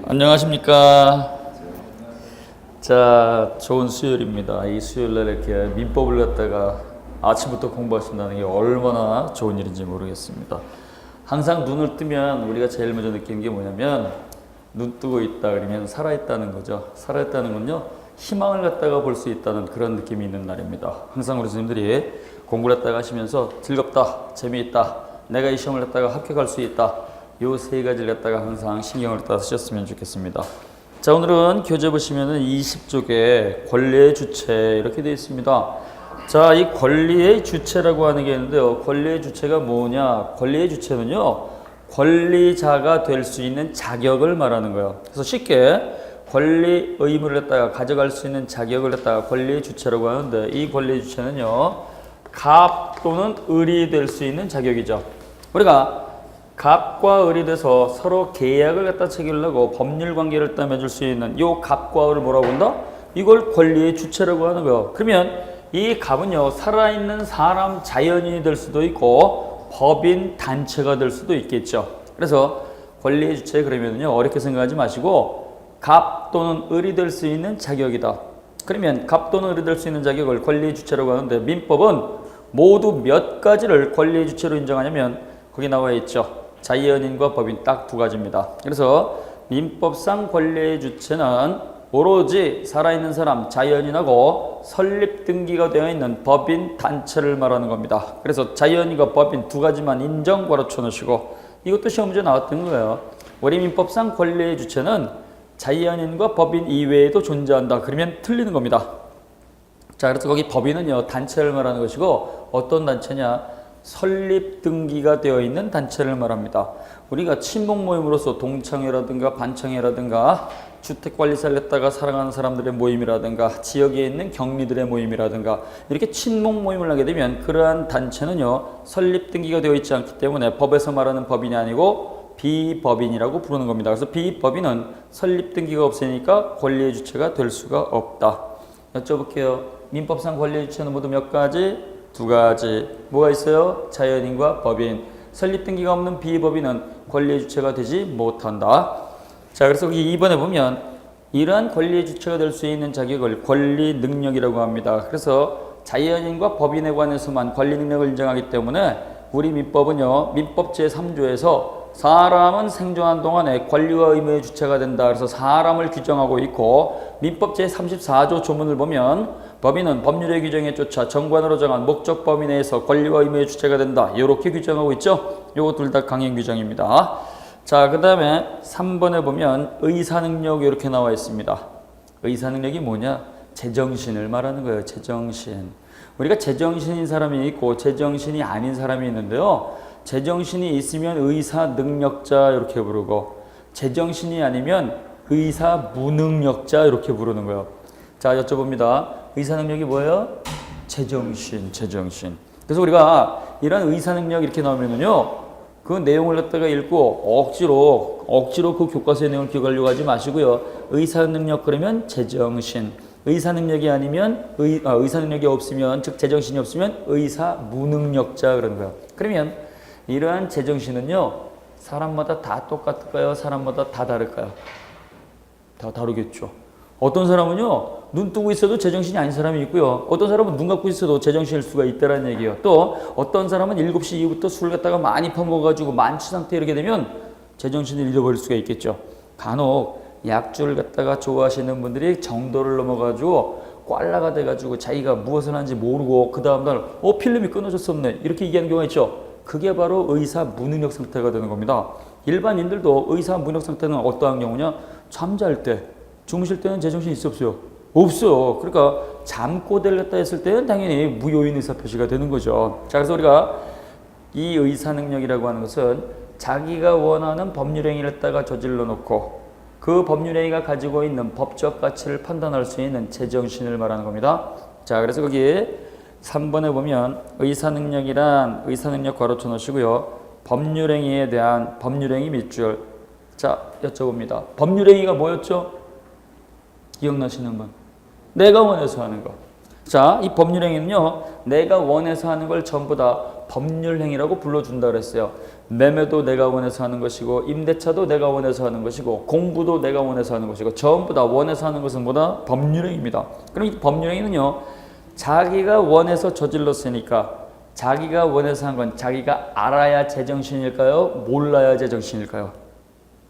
안녕하십니까. 자, 좋은 수요일입니다. 이 수요일날 이렇게 민법을 갖다가 아침부터 공부하신다는 게 얼마나 좋은 일인지 모르겠습니다. 항상 눈을 뜨면 우리가 제일 먼저 느끼는 게 뭐냐면 눈 뜨고 있다 그러면 살아있다는 거죠. 살아있다는 건요, 희망을 갖다가 볼 수 있다는 그런 느낌이 있는 날입니다. 항상 우리 선생님들이 공부를 갖다가 하시면서 즐겁다, 재미있다, 내가 이 시험을 갖다가 합격할 수 있다, 요 세 가지를 갖다가 항상 신경을 갖다가 쓰셨으면 좋겠습니다. 자, 오늘은 교재 보시면은 20쪽에 권리의 주체 이렇게 되어 있습니다. 자, 이 권리의 주체라고 하는 게 있는데요. 권리의 주체가 뭐냐? 권리의 주체는요, 권리자가 될 수 있는 자격을 말하는 거예요. 그래서 쉽게 권리 의무를 갖다가 가져갈 수 있는 자격을 갖다가 권리의 주체라고 하는데, 이 권리의 주체는요, 갑 또는 을이 될 수 있는 자격이죠. 우리가 갑과 을이 돼서 서로 계약을 갖다 체결하고 법률 관계를 따 맺을 수 있는 요 갑과 을을 뭐라고 한다? 이걸 권리의 주체라고 하는 거예요. 그러면 이 갑은요, 살아있는 사람 자연인이 될 수도 있고 법인 단체가 될 수도 있겠죠. 그래서 권리의 주체 그러면요, 어렵게 생각하지 마시고 갑 또는 을이 될 수 있는 자격이다. 그러면 갑 또는 을이 될 수 있는 자격을 권리의 주체라고 하는데, 민법은 모두 몇 가지를 권리의 주체로 인정하냐면 거기 나와 있죠. 자연인과 법인 딱 두 가지입니다. 그래서 민법상 권리의 주체는 오로지 살아있는 사람 자연인하고 설립 등기가 되어 있는 법인 단체를 말하는 겁니다. 그래서 자연인과 법인 두 가지만 인정 괄호 쳐놓으시고, 이것도 시험 문제 나왔던 거예요. 우리 민법상 권리의 주체는 자연인과 법인 이외에도 존재한다. 그러면 틀리는 겁니다. 자, 그래서 거기 법인은요, 단체를 말하는 것이고, 어떤 단체냐? 설립 등기가 되어 있는 단체를 말합니다. 우리가 친목 모임으로서 동창회라든가 반창회라든가 주택관리사를 했다가 사랑하는 사람들의 모임이라든가 지역에 있는 격리들의 모임이라든가 이렇게 친목 모임을 하게 되면 그러한 단체는요, 설립 등기가 되어 있지 않기 때문에 법에서 말하는 법인이 아니고 비법인이라고 부르는 겁니다. 그래서 비법인은 설립 등기가 없으니까 권리의 주체가 될 수가 없다. 여쭤볼게요. 민법상 권리의 주체는 모두 몇 가지? 두 가지. 뭐가 있어요? 자연인과 법인. 설립 등기가 없는 비법인은 권리의 주체가 되지 못한다. 자, 그래서 여기 2번에 보면 이러한 권리의 주체가 될 수 있는 자격을 권리 능력이라고 합니다. 그래서 자연인과 법인에 관해서만 권리 능력을 인정하기 때문에 우리 민법은요, 민법 제3조에서 사람은 생존한 동안에 권리와 의무의 주체가 된다. 그래서 사람을 규정하고 있고, 민법 제34조 조문을 보면 법인은 법률의 규정에 쫓아 정관으로 정한 목적 범위 내에서 권리와 의무의 주체가 된다. 이렇게 규정하고 있죠. 요거 둘 다 강행 규정입니다. 자, 그 다음에 3번에 보면 의사능력 이렇게 나와 있습니다. 의사능력이 뭐냐? 제정신을 말하는 거예요. 제정신. 우리가 제정신인 사람이 있고 제정신이 아닌 사람이 있는데요. 제정신이 있으면 의사능력자 이렇게 부르고, 제정신이 아니면 의사무능력자 이렇게 부르는 거예요. 자, 여쭤봅니다. 의사능력이 뭐예요? 제정신. 그래서 우리가 이런 의사능력 이렇게 나오면은요, 그 내용을 갖다가 읽고 억지로 그 교과서의 내용을 기억하려고 하지 마시고요. 의사능력 그러면 제정신. 의사능력이 아니면 의사능력이 없으면, 즉 제정신이 없으면 의사무능력자 그러는 거예요. 그러면 이러한 제정신은요, 사람마다 다 똑같을까요? 사람마다 다 다를까요? 다 다르겠죠. 어떤 사람은요, 눈 뜨고 있어도 제정신이 아닌 사람이 있고요. 어떤 사람은 눈 감고 있어도 제정신일 수가 있다는 얘기예요. 또 어떤 사람은 7시 이후부터 술을 갖다가 많이 퍼먹어가지고 만취 상태에 이르게 되면 제정신을 잃어버릴 수가 있겠죠. 간혹 약주를 갖다가 좋아하시는 분들이 정도를 넘어가지고 꽐라가 돼가지고 자기가 무엇을 하는지 모르고 그 다음날 필름이 끊어졌었네 이렇게 얘기하는 경우가 있죠. 그게 바로 의사 무능력 상태가 되는 겁니다. 일반인들도 의사 무능력 상태는 어떠한 경우냐? 잠잘 때, 주무실 때는 제정신이 있어 없어요? 없어요. 그러니까 잠꼬대를 갖다 했을 때는 당연히 무효인 의사 표시가 되는 거죠. 자, 그래서 우리가 이 의사 능력이라고 하는 것은 자기가 원하는 법률행위를 갖다가 저질러 놓고 그 법률행위가 가지고 있는 법적 가치를 판단할 수 있는 제정신을 말하는 겁니다. 자, 그래서 거기 3번에 보면 의사능력이란 의사능력 괄호쳐 놓으시고요. 법률행위에 대한 법률행위 밑줄. 자, 여쭤봅니다. 법률행위가 뭐였죠? 기억나시는 분? 내가 원해서 하는 거. 자, 이 법률행위는요, 내가 원해서 하는 걸 전부 다 법률행위라고 불러준다 그랬어요. 매매도 내가 원해서 하는 것이고, 임대차도 내가 원해서 하는 것이고, 공부도 내가 원해서 하는 것이고, 전부 다 원해서 하는 것은 뭐다? 법률행위입니다. 그럼 이 법률행위는요, 자기가 원해서 저질렀으니까, 자기가 원해서 한 건 자기가 알아야 제정신일까요? 몰라야 제정신일까요?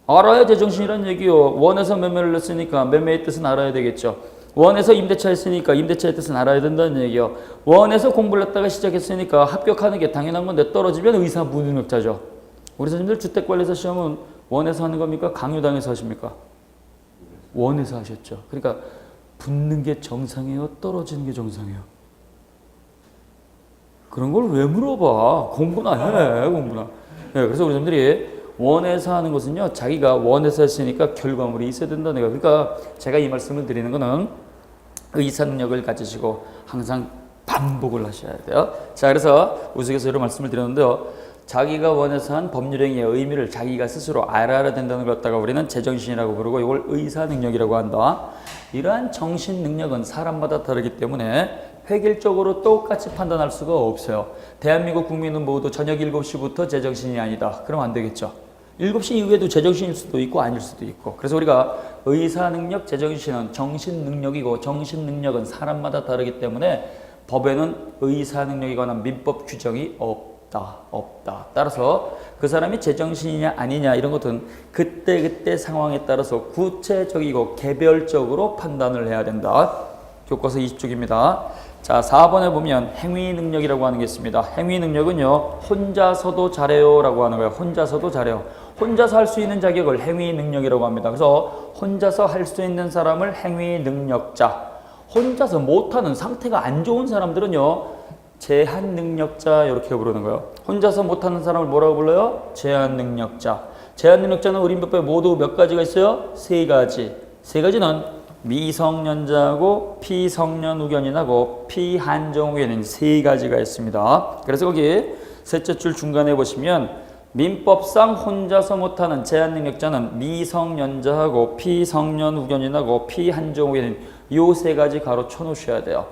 알아야 제정신이라는 얘기요. 원해서 매매를 했으니까 매매의 뜻은 알아야 되겠죠. 원해서 임대차 했으니까 임대차의 뜻은 알아야 된다는 얘기요. 원해서 공부를 했다가 시작했으니까 합격하는 게 당연한 건데 떨어지면 의사 무능력자죠. 우리 선생님들 주택관리사 시험은 원해서 하는 겁니까? 강요당해서 하십니까? 원해서 하셨죠. 그러니까 붙는 게 정상이에요? 떨어지는 게 정상이에요? 그런 걸 왜 물어봐? 공부나 해, 공부나. 네, 그래서 우리 선생님들이 원해서 하는 것은요, 자기가 원해서 했으니까 결과물이 있어야 된다는 거예요. 그러니까 제가 이 말씀을 드리는 거는 의사 능력을 가지시고 항상 반복을 하셔야 돼요. 자, 그래서 우스갯소리로 이런 말씀을 드렸는데요. 자기가 원해서 한 법률행위의 의미를 자기가 스스로 알아야 된다는 걸 갖다가 우리는 제정신이라고 부르고 이걸 의사 능력이라고 한다. 이러한 정신 능력은 사람마다 다르기 때문에 획일적으로 똑같이 판단할 수가 없어요. 대한민국 국민은 모두 저녁 7시부터 제정신이 아니다. 그럼 안 되겠죠. 7시 이후에도 제정신일 수도 있고 아닐 수도 있고. 그래서 우리가 의사능력, 제정신은 정신능력이고 정신능력은 사람마다 다르기 때문에 법에는 의사능력에 관한 민법 규정이 없다. 따라서 그 사람이 제정신이냐 아니냐 이런 것은 그때그때 상황에 따라서 구체적이고 개별적으로 판단을 해야 된다. 교과서 20쪽입니다. 자, 4번에 보면 행위능력이라고 하는 게 있습니다. 행위능력은요, 혼자서도 잘해요 라고 하는 거예요. 혼자서도 잘해요. 혼자서 할 수 있는 자격을 행위능력이라고 합니다. 그래서 혼자서 할 수 있는 사람을 행위능력자, 혼자서 못하는 상태가 안 좋은 사람들은요, 제한능력자 이렇게 부르는 거예요. 혼자서 못하는 사람을 뭐라고 불러요? 제한능력자. 제한능력자는 우리 민법에 모두 몇 가지가 있어요? 세 가지. 세 가지는 미성년자하고 피성년후견인하고 피한정후견인 세 가지가 있습니다. 그래서 거기 셋째 줄 중간에 보시면 민법상 혼자서 못하는 제한능력자는 미성년자하고 피성년후견인하고 피한정후견인 요 세 가지 가로쳐 놓으셔야 돼요.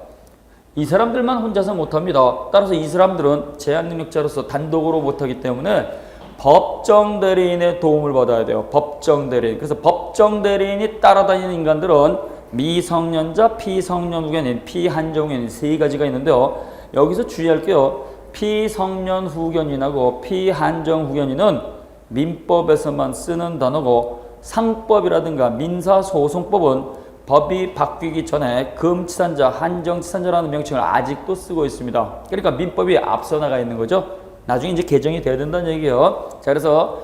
이 사람들만 혼자서 못합니다. 따라서 이 사람들은 제한능력자로서 단독으로 못하기 때문에 법정대리인의 도움을 받아야 돼요. 법정대리인. 그래서 법정대리인이 따라다니는 인간들은 미성년자, 피성년후견인, 피한정후견인 세 가지가 있는데요. 여기서 주의할 게요. 피성년후견인하고 피한정후견인은 민법에서만 쓰는 단어고 상법이라든가 민사소송법은 법이 바뀌기 전에 금치산자, 한정치산자라는 명칭을 아직도 쓰고 있습니다. 그러니까 민법이 앞서 나가 있는 거죠. 나중에 이제 개정이 돼야 된다는 얘기예요. 자, 그래서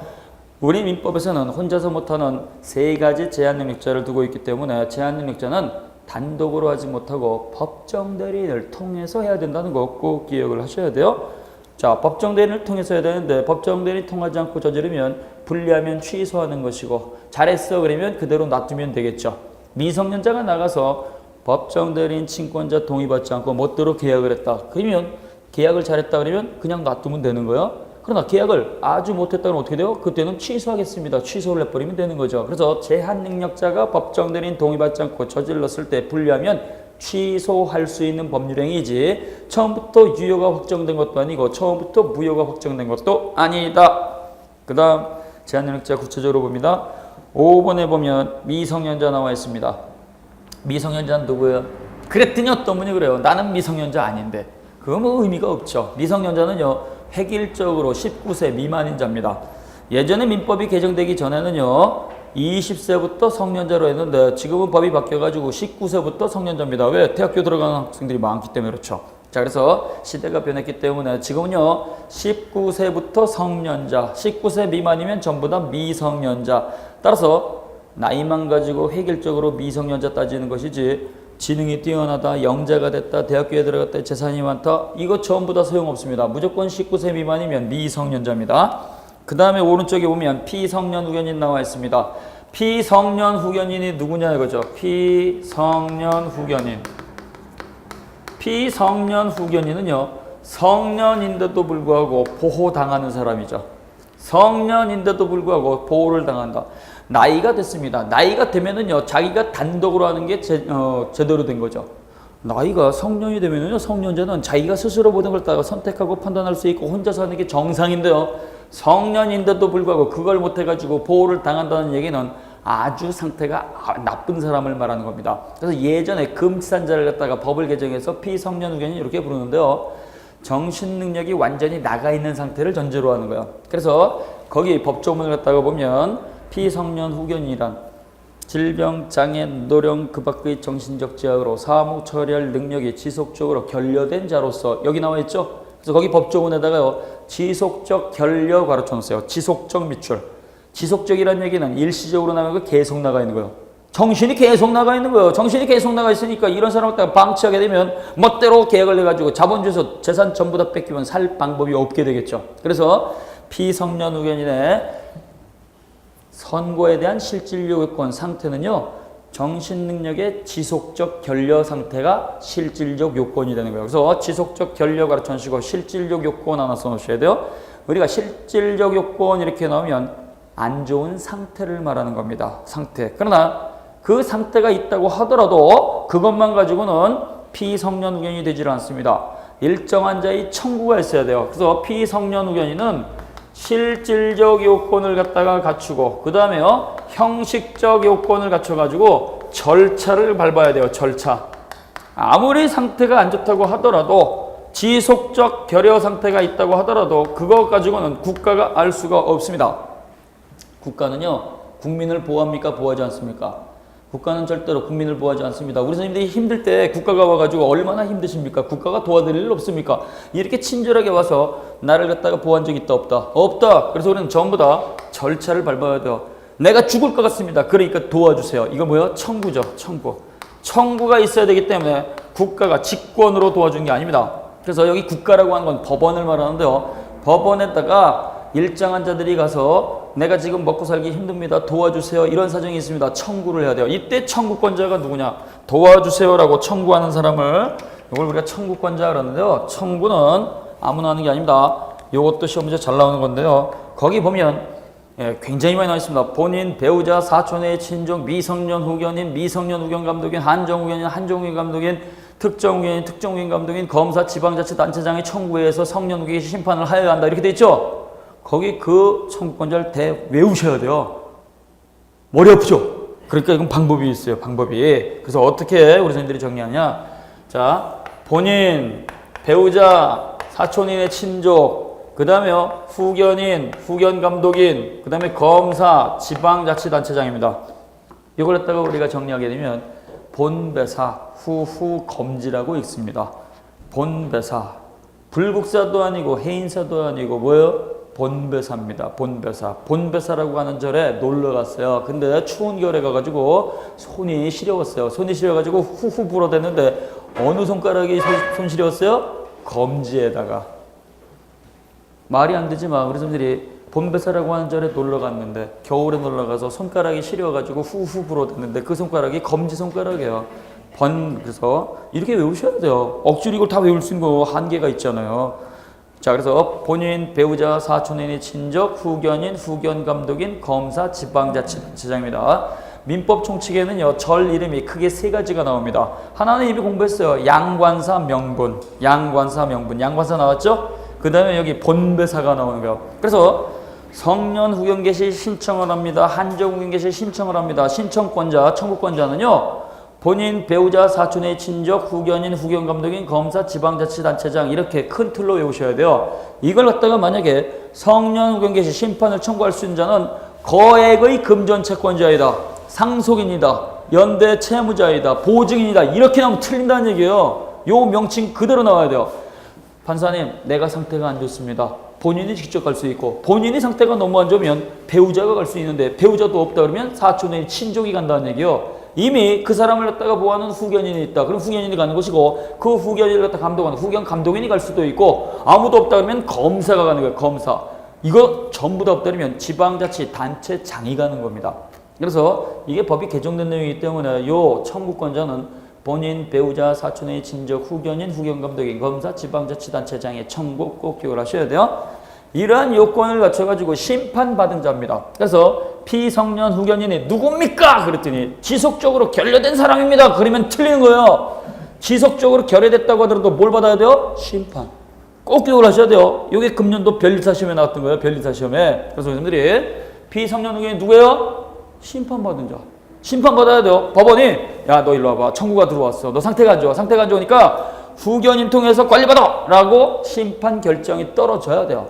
우리 민법에서는 혼자서 못하는 세 가지 제한능력자를 두고 있기 때문에 제한능력자는 단독으로 하지 못하고 법정대리인을 통해서 해야 된다는 거 꼭 기억을 하셔야 돼요. 자, 법정대리인을 통해서 해야 되는데 법정대리인 통하지 않고 저지르면 불리하면 취소하는 것이고 잘했어 그러면 그대로 놔두면 되겠죠. 미성년자가 나가서 법정대리인 친권자 동의받지 않고 멋대로 계약을 했다. 그러면 계약을 잘했다 그러면 그냥 놔두면 되는 거예요. 그러나 계약을 아주 못했다 그러면 어떻게 돼요? 그때는 취소하겠습니다. 취소를 해버리면 되는 거죠. 그래서 제한능력자가 법정대리인 동의받지 않고 저질렀을 때 불리하면 취소할 수 있는 법률행위지 처음부터 유효가 확정된 것도 아니고 처음부터 무효가 확정된 것도 아니다. 그 다음 제한능력자 구체적으로 봅니다. 5번에 보면 미성년자 나와 있습니다. 미성년자는 누구예요? 그랬더니 어떤 분이 그래요. 나는 미성년자 아닌데. 그거 뭐 의미가 없죠. 미성년자는요, 획일적으로 19세 미만인 자입니다. 예전에 민법이 개정되기 전에는요, 20세부터 성년자로 했는데 지금은 법이 바뀌어가지고 19세부터 성년자입니다. 왜? 대학교 들어가는 학생들이 많기 때문에 그렇죠. 자, 그래서 시대가 변했기 때문에 지금은요 19세부터 성년자, 19세 미만이면 전부 다 미성년자. 따라서 나이만 가지고 획일적으로 미성년자 따지는 것이지 지능이 뛰어나다, 영재가 됐다, 대학교에 들어갔다, 재산이 많다 이거 전부 다 소용없습니다. 무조건 19세 미만이면 미성년자입니다. 그 다음에 오른쪽에 보면 피성년후견인 나와 있습니다. 피성년후견인이 누구냐 이거죠. 피성년후견인. 피성년후견인은요 성년인데도 불구하고 보호당하는 사람이죠. 성년인데도 불구하고 보호를 당한다. 나이가 됐습니다. 나이가 되면은요 자기가 단독으로 하는 게 제대로 된 거죠. 나이가 성년이 되면요, 성년자는 자기가 스스로 모든 걸 다 선택하고 판단할 수 있고 혼자 사는 게 정상인데요. 성년인데도 불구하고 그걸 못해가지고 보호를 당한다는 얘기는 아주 상태가 나쁜 사람을 말하는 겁니다. 그래서 예전에 금지산자를 갖다가 법을 개정해서 피성년 후견인 이렇게 부르는데요. 정신 능력이 완전히 나가 있는 상태를 전제로 하는 거예요. 그래서 거기 법조문을 갖다가 보면 피성년 후견인이란 질병, 장애, 노령, 그 밖의 정신적 제약으로 사무 처리할 능력이 지속적으로 결여된 자로서 여기 나와 있죠? 그래서 거기 법조문에다가요, 지속적 결여 가르쳐놓으세요. 지속적 미출. 지속적이라는 얘기는 일시적으로 나가고 계속 나가 있는 거예요. 정신이 계속 나가 있는 거예요. 정신이 계속 나가 있으니까 이런 사람을 딱 방치하게 되면 멋대로 계약을 해가지고 자본주에서 재산 전부 다 뺏기면 살 방법이 없게 되겠죠. 그래서 피성년 후견인의 선고에 대한 실질적 요건 상태는요, 정신 능력의 지속적 결여 상태가 실질적 요건이 되는 거예요. 그래서 지속적 결여 가르쳐 주시고 실질적 요건 하나 써 놓으셔야 돼요. 우리가 실질적 요건 이렇게 나오면 안 좋은 상태를 말하는 겁니다. 상태. 그러나 그 상태가 있다고 하더라도 그것만 가지고는 피성년 후견이 되질 않습니다. 일정한 자의 청구가 있어야 돼요. 그래서 피성년 후견인은 실질적 요건을 갖다가 갖추고 그 다음에요, 형식적 요건을 갖춰가지고 절차를 밟아야 돼요. 절차. 아무리 상태가 안 좋다고 하더라도 지속적 결여 상태가 있다고 하더라도 그거 가지고는 국가가 알 수가 없습니다. 국가는요, 국민을 보호합니까? 보호하지 않습니까? 국가는 절대로 국민을 보호하지 않습니다. 우리 선생님들이 힘들 때 국가가 와가지고 얼마나 힘드십니까? 국가가 도와드릴 일 없습니까? 이렇게 친절하게 와서 나를 갖다가 보호한 적 있다 없다? 없다. 그래서 우리는 전부 다 절차를 밟아야 돼요. 내가 죽을 것 같습니다. 그러니까 도와주세요. 이거 뭐예요? 청구죠. 청구. 청구가 있어야 되기 때문에 국가가 직권으로 도와준 게 아닙니다. 그래서 여기 국가라고 하는 건 법원을 말하는데요. 법원에다가 일정한 자들이 가서 내가 지금 먹고 살기 힘듭니다. 도와주세요. 이런 사정이 있습니다. 청구를 해야 돼요. 이때 청구권자가 누구냐? 도와주세요라고 청구하는 사람을 이걸 우리가 청구권자 그러는데요. 청구는 아무나 하는 게 아닙니다. 이것도 시험 문제 잘 나오는 건데요. 거기 보면 굉장히 많이 나와 있습니다. 본인, 배우자, 사촌의 친족, 미성년 후견인, 미성년 후견 감독인, 한정 후견인, 한정 후견 감독인, 특정 후견인, 특정 후견 감독인, 검사, 지방자치단체장이 청구해서 성년 후견 심판을 하여야 한다. 이렇게 돼 있죠? 거기 그 청구권자를 외우셔야 돼요. 머리 아프죠? 그러니까 이건 방법이 있어요. 방법이. 그래서 어떻게 우리 선생님들이 정리하냐? 자, 본인, 배우자, 사촌인의 친족, 그 다음에 후견인, 후견 감독인, 그 다음에 검사, 지방자치단체장입니다. 이걸 갖다가 우리가 정리하게 되면 본배사, 후후검지라고 읽습니다. 본배사. 불국사도 아니고 해인사도 아니고 뭐예요? 본배사입니다. 본배사. 본배사라고 하는 절에 놀러 갔어요. 근데 추운 겨울에 가가지고 손이 시려웠어요. 손이 시려가지고 후후 불어댔는데 어느 손가락이 손 시려웠어요? 검지에다가. 말이 안 되지만 우리 선생님들이 본배사라고 하는 절에 놀러 갔는데 겨울에 놀러 가서 손가락이 시려가지고 후후 불어댔는데 그 손가락이 검지 손가락이에요. 그래서 이렇게 외우셔야 돼요. 억지로 이걸 다 외울 수 있는 거 한계가 있잖아요. 자, 그래서 본인, 배우자, 사촌인의 친족, 후견인, 후견 감독인, 검사, 지방자치단체장입니다. 민법 총칙에는요, 절 이름이 크게 세 가지가 나옵니다. 하나는 이미 공부했어요. 양관사, 명분. 양관사, 명분. 양관사 나왔죠? 그 다음에 여기 본배사가 나오는 거예요. 그래서 성년 후견 개시 신청을 합니다. 한정 후견 개시 신청을 합니다. 신청권자, 청구권자는요, 본인, 배우자, 사촌의 친족, 후견인, 후견 감독인, 검사, 지방자치단체장 이렇게 큰 틀로 외우셔야 돼요. 이걸 갖다가 만약에 성년 후견 개시 심판을 청구할 수 있는 자는 거액의 금전 채권자이다, 상속인이다, 연대 채무자이다, 보증인이다 이렇게 나오면 틀린다는 얘기예요. 요 명칭 그대로 나와야 돼요. 판사님, 내가 상태가 안 좋습니다. 본인이 직접 갈 수 있고 본인이 상태가 너무 안 좋으면 배우자가 갈 수 있는데 배우자도 없다 그러면 사촌의 친족이 간다는 얘기예요. 이미 그 사람을 갖다가 보호하는 후견인이 있다. 그럼 후견인이 가는 것이고 그 후견인을 갖다 감독하는 후견 감독인이 갈 수도 있고 아무도 없다 그러면 검사가 가는 거예요. 검사. 이거 전부 다 없다 그러면 지방자치단체장이 가는 겁니다. 그래서 이게 법이 개정된 내용이기 때문에 요 청구권자는 본인, 배우자, 사촌의 친족, 후견인, 후견 감독인, 검사, 지방자치단체장의 청구 꼭 기억을 하셔야 돼요. 이러한 요건을 갖춰가지고 심판받은 자입니다. 그래서 피성년 후견인이 누굽니까? 그랬더니 지속적으로 결여된 사람입니다. 그러면 틀리는 거예요. 지속적으로 결여됐다고 하더라도 뭘 받아야 돼요? 심판. 꼭 기억을 하셔야 돼요. 이게 금년도 변리사 시험에 나왔던 거예요. 변리사 시험에. 그래서 여러분들이 피성년 후견이 누구예요? 심판받은 자. 심판받아야 돼요. 법원이 야 너 일로 와봐. 청구가 들어왔어. 너 상태가 안 좋아. 상태가 안 좋으니까 후견인 통해서 관리받아! 라고 심판 결정이 떨어져야 돼요.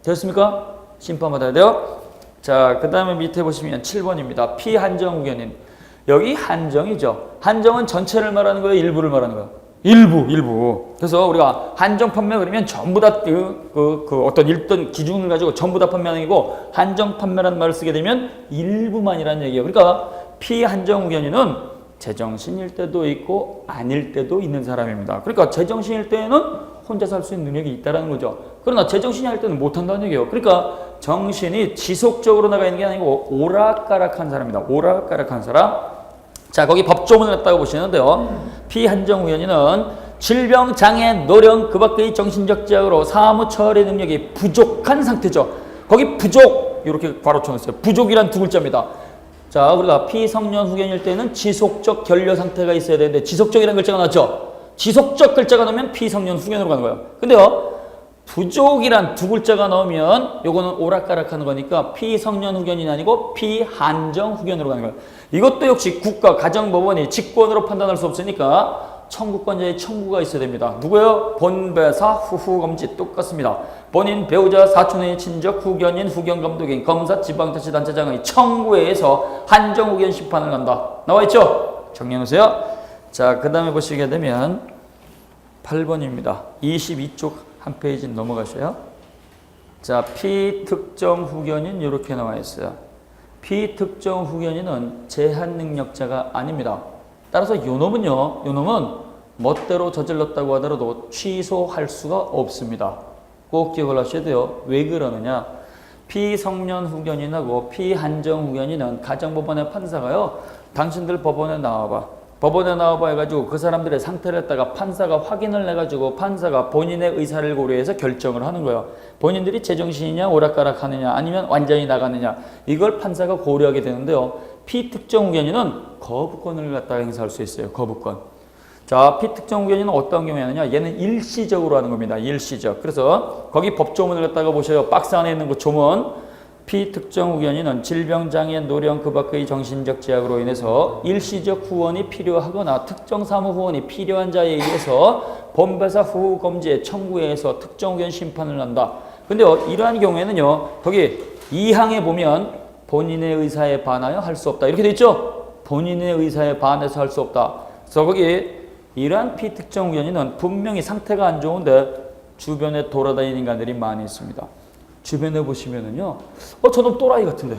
됐습니까? 심판받아야 돼요. 자, 그 다음에 밑에 보시면 7번입니다. 피한정 후견인. 여기 한정이죠. 한정은 전체를 말하는 거예요? 일부를 말하는 거예요? 일부. 그래서 우리가 한정 판매 그러면 전부 다 어떤 일단 기준을 가지고 전부 다 판매하는 거고 한정 판매라는 말을 쓰게 되면 일부만이라는 얘기예요. 그러니까 피한정 후견인은 제정신일 때도 있고 아닐 때도 있는 사람입니다. 그러니까 제정신일 때는 혼자 살 수 있는 능력이 있다는 거죠. 그러나 제정신이 할 때는 못한다는 얘기예요. 그러니까 정신이 지속적으로 나가 있는 게 아니고 오락가락한 사람입니다. 오락가락한 사람. 자, 거기 법조문을 갖다가 보시는데요. 피한정 후견인은 질병, 장애, 노령, 그 밖의 정신적 제약으로 사무 처리 능력이 부족한 상태죠. 거기 부족 이렇게 괄호쳐놨어요. 부족이란 두 글자입니다. 자, 우리가 피성년 후견일 때는 지속적 결려 상태가 있어야 되는데 지속적이라는 글자가 나왔죠. 지속적 글자가 나오면 피성년 후견으로 가는 거예요. 근데요, 부족이란 두 글자가 나오면 요거는 오락가락하는 거니까 피성년 후견이 아니고 피한정 후견으로 가는 거예요. 이것도 역시 국가 가정법원이 직권으로 판단할 수 없으니까 청구권자의 청구가 있어야 됩니다. 누구예요? 본배사 후후검지 똑같습니다. 본인, 배우자, 사촌의 친족, 후견인, 후견감독인, 검사, 지방자치단체장의 청구에 의해서 한정후견 심판을 한다. 나와있죠? 정리해놓으세요. 자, 그 다음에 보시게 되면 8번입니다. 22쪽 한 페이지 넘어가셔요. 자, 피특정 후견인 이렇게 나와있어요. 피특정 후견인은 제한능력자가 아닙니다. 따라서 요놈은 멋대로 저질렀다고 하더라도 취소할 수가 없습니다. 꼭 기억을 하셔야 돼요. 왜 그러느냐? 피성년 후견인하고 피한정 후견인은 가정법원의 판사가요. 당신들 법원에 나와봐. 법원에 나와봐 해가지고 그 사람들의 상태를 갖다가 판사가 확인을 해가지고 판사가 본인의 의사를 고려해서 결정을 하는 거예요. 본인들이 제정신이냐 오락가락하느냐 아니면 완전히 나가느냐 이걸 판사가 고려하게 되는데요. 피특정 후견인은 거부권을 갖다가 행사할 수 있어요. 거부권. 자, 피특정 후견인은 어떤 경우에 하느냐? 얘는 일시적으로 하는 겁니다. 일시적. 그래서 거기 법조문을 갖다가 보셔요. 박스 안에 있는 그 조문. 피특정 후견인은 질병, 장애, 노령, 그 밖의 정신적 제약으로 인해서 일시적 후원이 필요하거나 특정 사무 후원이 필요한 자에 의해서 본배사 후후 검지에 청구에 의해서 특정 후견 심판을 한다. 근데요, 이러한 경우에는요, 거기 2항에 보면 본인의 의사에 반하여 할 수 없다. 이렇게 돼 있죠? 본인의 의사에 반해서 할 수 없다. 그래서 거기 이러한 피특정 후견인은 분명히 상태가 안 좋은데 주변에 돌아다니는 인간들이 많이 있습니다. 주변에 보시면은요, 저놈 또라이 같은데,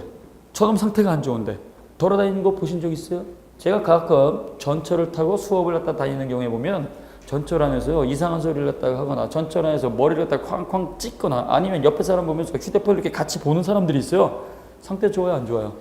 저놈 상태가 안 좋은데, 돌아다니는 거 보신 적 있어요? 제가 가끔 전철을 타고 수업을 갖다 다니는 경우에 보면, 전철 안에서요, 이상한 소리를 갖다가 하거나, 전철 안에서 머리를 갖다가 쾅쾅 찍거나, 아니면 옆에 사람 보면서 휴대폰을 이렇게 같이 보는 사람들이 있어요. 상태 좋아요, 안 좋아요?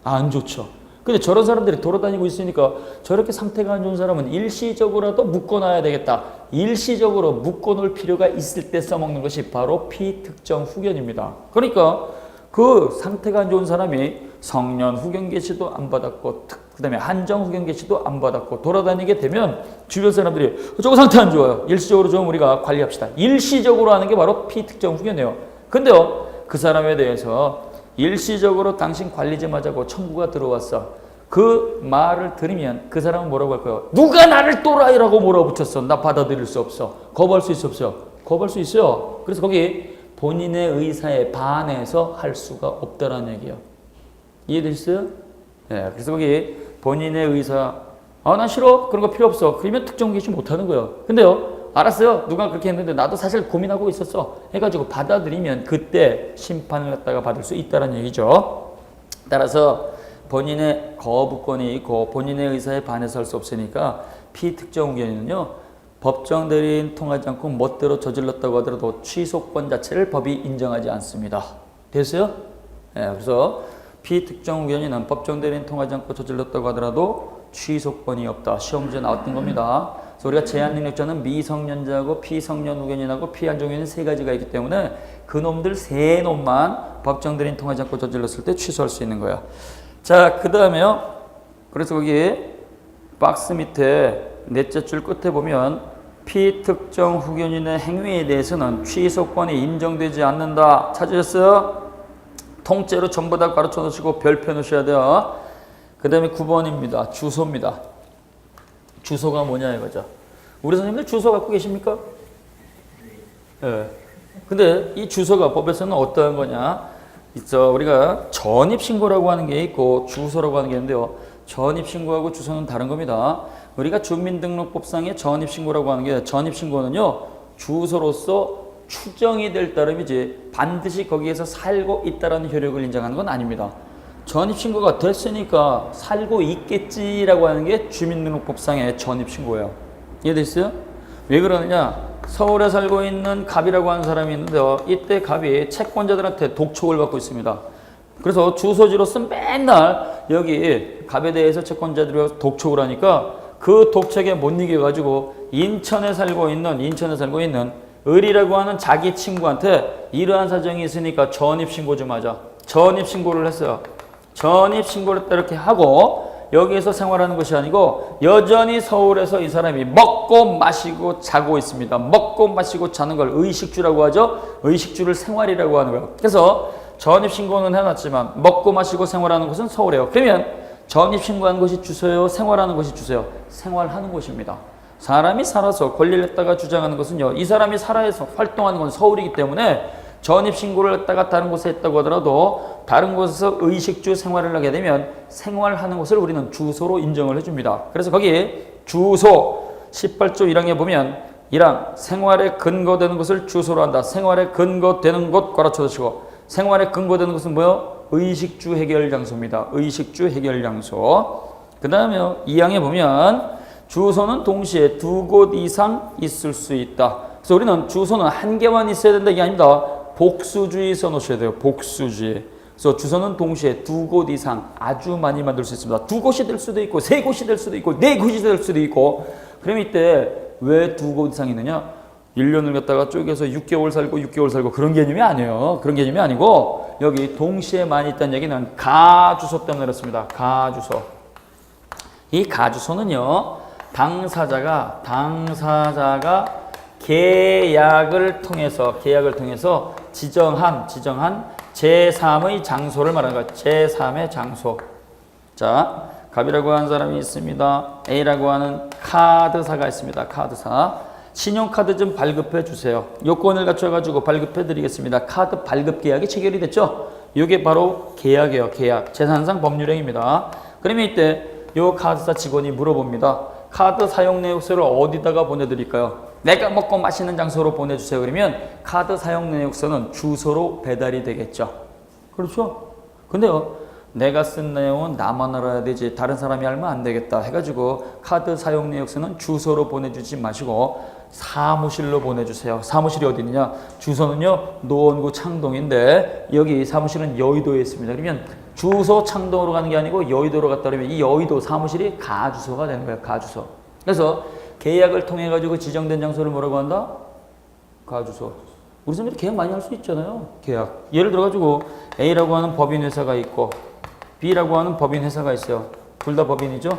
안 좋죠. 근데 저런 사람들이 돌아다니고 있으니까 저렇게 상태가 안 좋은 사람은 일시적으로라도 묶어놔야 되겠다. 일시적으로 묶어놓을 필요가 있을 때 써먹는 것이 바로 피특정 후견입니다. 그러니까 그 상태가 안 좋은 사람이 성년 후견 개시도 안 받았고 그 다음에 한정 후견 개시도 안 받았고 돌아다니게 되면 주변 사람들이 저거 상태 안 좋아요. 일시적으로 좀 우리가 관리합시다. 일시적으로 하는 게 바로 피특정 후견이에요. 근데요, 그 사람에 대해서 일시적으로 당신 관리 좀 하자고 청구가 들어왔어. 그 말을 들으면 그 사람은 뭐라고 할까요? 누가 나를 또라이라고 몰아붙였어. 나 받아들일 수 없어. 거부할 수 있어 없어요? 거부할 수 있어요. 그래서 거기 본인의 의사에 반해서 할 수가 없다라는 얘기예요. 이해되셨어요? 네, 그래서 거기 본인의 의사 난 싫어. 그런 거 필요 없어. 그러면 특정 개시 못하는 거예요. 근데요, 알았어요. 누가 그렇게 했는데 나도 사실 고민하고 있었어. 해가지고 받아들이면 그때 심판을 갖다가 받을 수 있다는 얘기죠. 따라서 본인의 거부권이 있고 본인의 의사에 반해서 할 수 없으니까 피특정 후견인은요, 법정 대리인 통하지 않고 멋대로 저질렀다고 하더라도 취소권 자체를 법이 인정하지 않습니다. 됐어요? 네, 그래서 피특정 후견인은 법정 대리인 통하지 않고 저질렀다고 하더라도 취소권이 없다. 시험 문제 나왔던 겁니다. 그래서 우리가 제한능력자는 미성년자하고 피성년 후견인하고 피한정 후견인 세 가지가 있기 때문에 그놈들 세 놈만 법정 대리인 통하지 않고 저질렀을 때 취소할 수 있는 거야. 자, 그 다음에요. 그래서 거기 박스 밑에 넷째 줄 끝에 보면 피특정 후견인의 행위에 대해서는 취소권이 인정되지 않는다. 찾으셨어요? 통째로 전부 다 가르쳐 놓으시고 별표 놓으셔야 돼요. 그 다음에 9번입니다. 주소입니다. 주소가 뭐냐 이거죠. 우리 선생님들 주소 갖고 계십니까? 예. 근데 이 주소가 법에서는 어떠한 거냐? 우리가 전입신고라고 하는 게 있고 주소라고 하는 게 있는데요. 전입신고하고 주소는 다른 겁니다. 우리가 주민등록법상의 전입신고라고 하는 게 전입신고는요. 주소로서 추정이 될 따름이지 반드시 거기에서 살고 있다라는 효력을 인정하는 건 아닙니다. 전입신고가 됐으니까 살고 있겠지라고 하는 게 주민등록법상의 전입신고예요. 이해됐어요? 왜 그러느냐? 서울에 살고 있는 갑이라고 하는 사람이 있는데요. 이때 갑이 채권자들한테 독촉을 받고 있습니다. 그래서 주소지로서 맨날 여기 갑에 대해서 채권자들이 독촉을 하니까 그 독촉에 못 이겨가지고 인천에 살고 있는 을이라고 하는 자기 친구한테 이러한 사정이 있으니까 전입신고 좀 하자. 전입신고를 했어요. 전입신고를 이렇게 하고 여기에서 생활하는 것이 아니고 여전히 서울에서 이 사람이 먹고 마시고 자고 있습니다. 먹고 마시고 자는 걸 의식주라고 하죠. 의식주를 생활이라고 하는 거예요. 그래서 전입신고는 해놨지만 먹고 마시고 생활하는 곳은 서울이에요. 그러면 전입신고하는 것이 주소예요? 생활하는 것이 주소예요? 생활하는 곳입니다. 사람이 살아서 권리를 갖다가 주장하는 것은요. 이 사람이 살아서 활동하는 건 서울이기 때문에 전입신고를 갖다가 다른 곳에 했다고 하더라도 다른 곳에서 의식주 생활을 하게 되면 생활하는 곳을 우리는 주소로 인정을 해줍니다. 그래서 거기 주소 18조 1항에 보면 1항 생활에 근거되는 것을 주소로 한다. 생활에 근거되는 곳 가르쳐 주시고 생활에 근거되는 것은 뭐요? 의식주 해결 장소입니다. 의식주 해결 장소. 그 다음에 2항에 보면 주소는 동시에 두 곳 이상 있을 수 있다. 그래서 우리는 주소는 한 개만 있어야 된다 이게 아닙니다. 복수주의 써놓으셔야 돼요. 복수주의. 그래서 주소는 동시에 두 곳 이상 아주 많이 만들 수 있습니다. 두 곳이 될 수도 있고 세 곳이 될 수도 있고 네 곳이 될 수도 있고. 그럼 이때 왜 두 곳 이상 있느냐? 1년을 갖다가 쪼개서 6개월 살고 그런 개념이 아니에요. 그런 개념이 아니고 여기 동시에 많이 있다는 얘기는 가주소 때문에 그렇습니다. 가주소. 이 가주소는요. 당사자가 계약을 통해서 지정한 제3의 장소를 말하는 거예요. 제3의 장소. 자, 갑이라고 하는 사람이 있습니다. A라고 하는 카드사가 있습니다. 카드사. 신용카드 좀 발급해 주세요. 요건을 갖춰가지고 발급해 드리겠습니다. 카드 발급 계약이 체결이 됐죠? 이게 바로 계약이에요. 계약. 재산상 법률행위입니다. 그러면 이때 요 카드사 직원이 물어봅니다. 카드 사용 내역서를 어디다가 보내드릴까요? 내가 먹고 마시는 장소로 보내주세요. 그러면 카드 사용 내역서는 주소로 배달이 되겠죠. 그렇죠? 근데요. 내가 쓴 내용은 나만 알아야 되지 다른 사람이 알면 안 되겠다 해가지고 카드 사용 내역서는 주소로 보내주지 마시고 사무실로 보내주세요. 사무실이 어디 있느냐? 주소는요. 노원구 창동인데 여기 사무실은 여의도에 있습니다. 그러면 주소 창동으로 가는 게 아니고 여의도로 갔다 그러면 이 여의도 사무실이 가주소가 되는 거예요. 가주소. 그래서 계약을 통해 가지고 지정된 장소를 뭐라고 한다? 가주소. 우리 선생님이 계약 많이 할 수 있잖아요. 계약. 예를 들어 가지고 A라고 하는 법인 회사가 있고 B라고 하는 법인 회사가 있어요. 둘 다 법인이죠.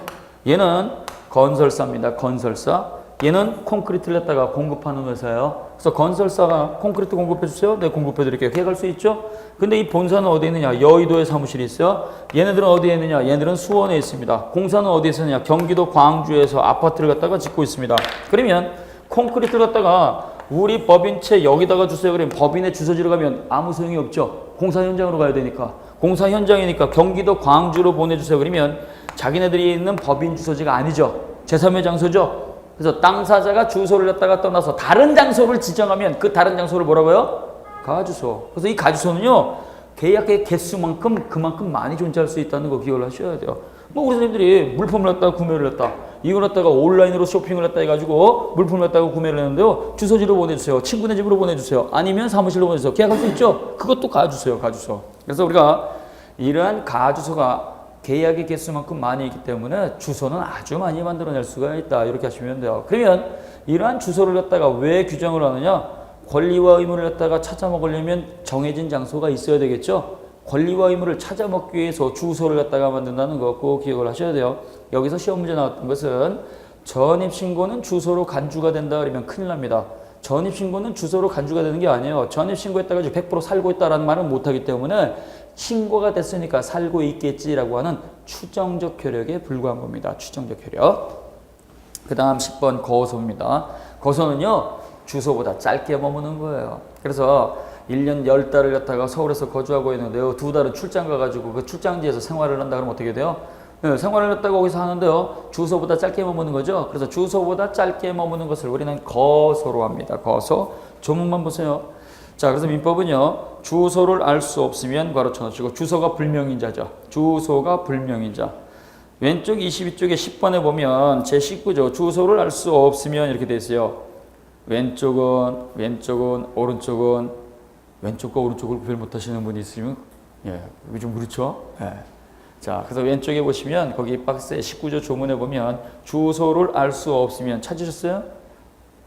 얘는 건설사입니다. 건설사. 얘는 콘크리트를 갖다가 공급하는 회사예요. 그래서 건설사가 콘크리트 공급해 주세요. 네, 공급해 드릴게요. 계약할 수 있죠. 근데 이 본사는 어디에 있느냐? 여의도에 사무실이 있어요. 얘네들은 어디에 있느냐? 얘네들은 수원에 있습니다. 공사는 어디에 있느냐? 경기도 광주에서 아파트를 갖다가 짓고 있습니다. 그러면 콘크리트를 갖다가 우리 법인체 여기다가 주세요. 그러면 법인의 주소지로 가면 아무 소용이 없죠. 공사 현장으로 가야 되니까. 공사 현장이니까 경기도 광주로 보내주세요. 그러면 자기네들이 있는 법인 주소지가 아니죠. 제3의 장소죠. 그래서 당사자가 주소를 갖다가 떠나서 다른 장소를 지정하면 그 다른 장소를 뭐라고요? 가주소. 그래서 이 가주소는요. 계약의 개수만큼 그만큼 많이 존재할 수 있다는 거 기억을 하셔야 돼요. 뭐 우리 선생님들이 물품을 갖다가 구매를 했다. 이걸 갖다가 온라인으로 쇼핑을 했다 해가지고 물품을 갖다가 구매를 했는데요. 주소지로 보내주세요. 친구네 집으로 보내주세요. 아니면 사무실로 보내주세요. 계약할 수 있죠? 그것도 가주소요. 가주소. 그래서 우리가 이러한 가주소가 계약의 개수만큼 많이 있기 때문에 주소는 아주 많이 만들어낼 수가 있다. 이렇게 하시면 돼요. 그러면 이러한 주소를 갖다가 왜 규정을 하느냐? 권리와 의무를 갖다가 찾아먹으려면 정해진 장소가 있어야 되겠죠? 권리와 의무를 찾아먹기 위해서 주소를 갖다가 만든다는 거 꼭 기억을 하셔야 돼요. 여기서 시험 문제 나왔던 것은 전입신고는 주소로 간주가 된다 그러면 큰일 납니다. 전입신고는 주소로 간주가 되는 게 아니에요. 전입신고했다가 100% 살고 있다라는 말은 못하기 때문에 신고가 됐으니까 살고 있겠지라고 하는 추정적 효력에 불과한 겁니다. 추정적 효력. 그 다음 10번 거소입니다. 거소는요, 주소보다 짧게 머무는 거예요. 그래서 1년 10달을 갖다가 서울에서 거주하고 있는데요. 2달은 출장 가가지고 그 출장지에서 생활을 한다 그러면 어떻게 돼요? 네, 생활을 했다가 거기서 하는데요. 주소보다 짧게 머무는 거죠. 그래서 주소보다 짧게 머무는 것을 우리는 거소로 합니다. 거소. 조문만 보세요. 자, 그래서 민법은요. 주소를 알 수 없으면 괄호 쳐놓으시고 주소가 불명인자죠. 주소가 불명인자. 왼쪽 22쪽에 10번에 보면 제19조 주소를 알 수 없으면 이렇게 돼 있어요. 왼쪽은 오른쪽은 왼쪽과 오른쪽을 구별 못하시는 분이 있으면 이거 좀 그렇죠? 자, 그래서 왼쪽에 보시면 거기 박스에 19조 조문에 보면 주소를 알 수 없으면 찾으셨어요?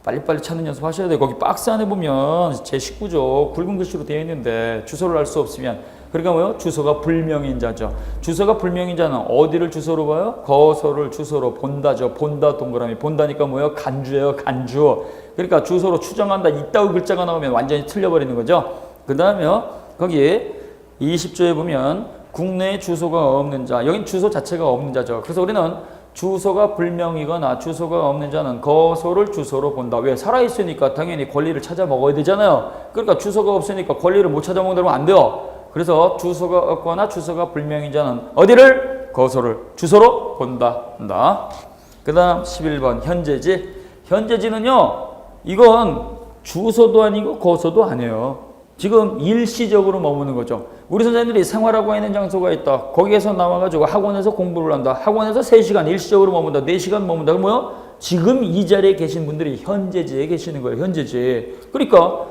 빨리빨리 찾는 연습 하셔야 돼요. 거기 박스 안에 보면 제19조 굵은 글씨로 되어 있는데 주소를 알 수 없으면 그러니까 뭐요? 주소가 불명인자죠. 주소가 불명인자는 어디를 주소로 봐요? 거소를 주소로 본다죠. 본다 동그라미. 본다니까 뭐요? 간주예요. 간주. 그러니까 주소로 추정한다. 이따위 글자가 나오면 완전히 틀려버리는 거죠. 그 다음에요. 거기 20조에 보면 국내에 주소가 없는 자. 여긴 주소 자체가 없는 자죠. 그래서 우리는 주소가 불명이거나 주소가 없는 자는 거소를 주소로 본다. 왜? 살아있으니까 당연히 권리를 찾아 먹어야 되잖아요. 그러니까 주소가 없으니까 권리를 못 찾아 먹으면 안 돼요. 그래서 주소가 없거나 주소가 불명인 자는 어디를? 거소를 주소로 본다. 그 다음 11번 현재지. 현재지는요. 이건 주소도 아니고 거소도 아니에요. 지금 일시적으로 머무는 거죠. 우리 선생님들이 생활하고 있는 장소가 있다. 거기에서 나와가지고 학원에서 공부를 한다. 학원에서 3시간 일시적으로 머문다. 4시간 머문다. 그럼 뭐요? 지금 이 자리에 계신 분들이 현재지에 계시는 거예요. 현재지. 그러니까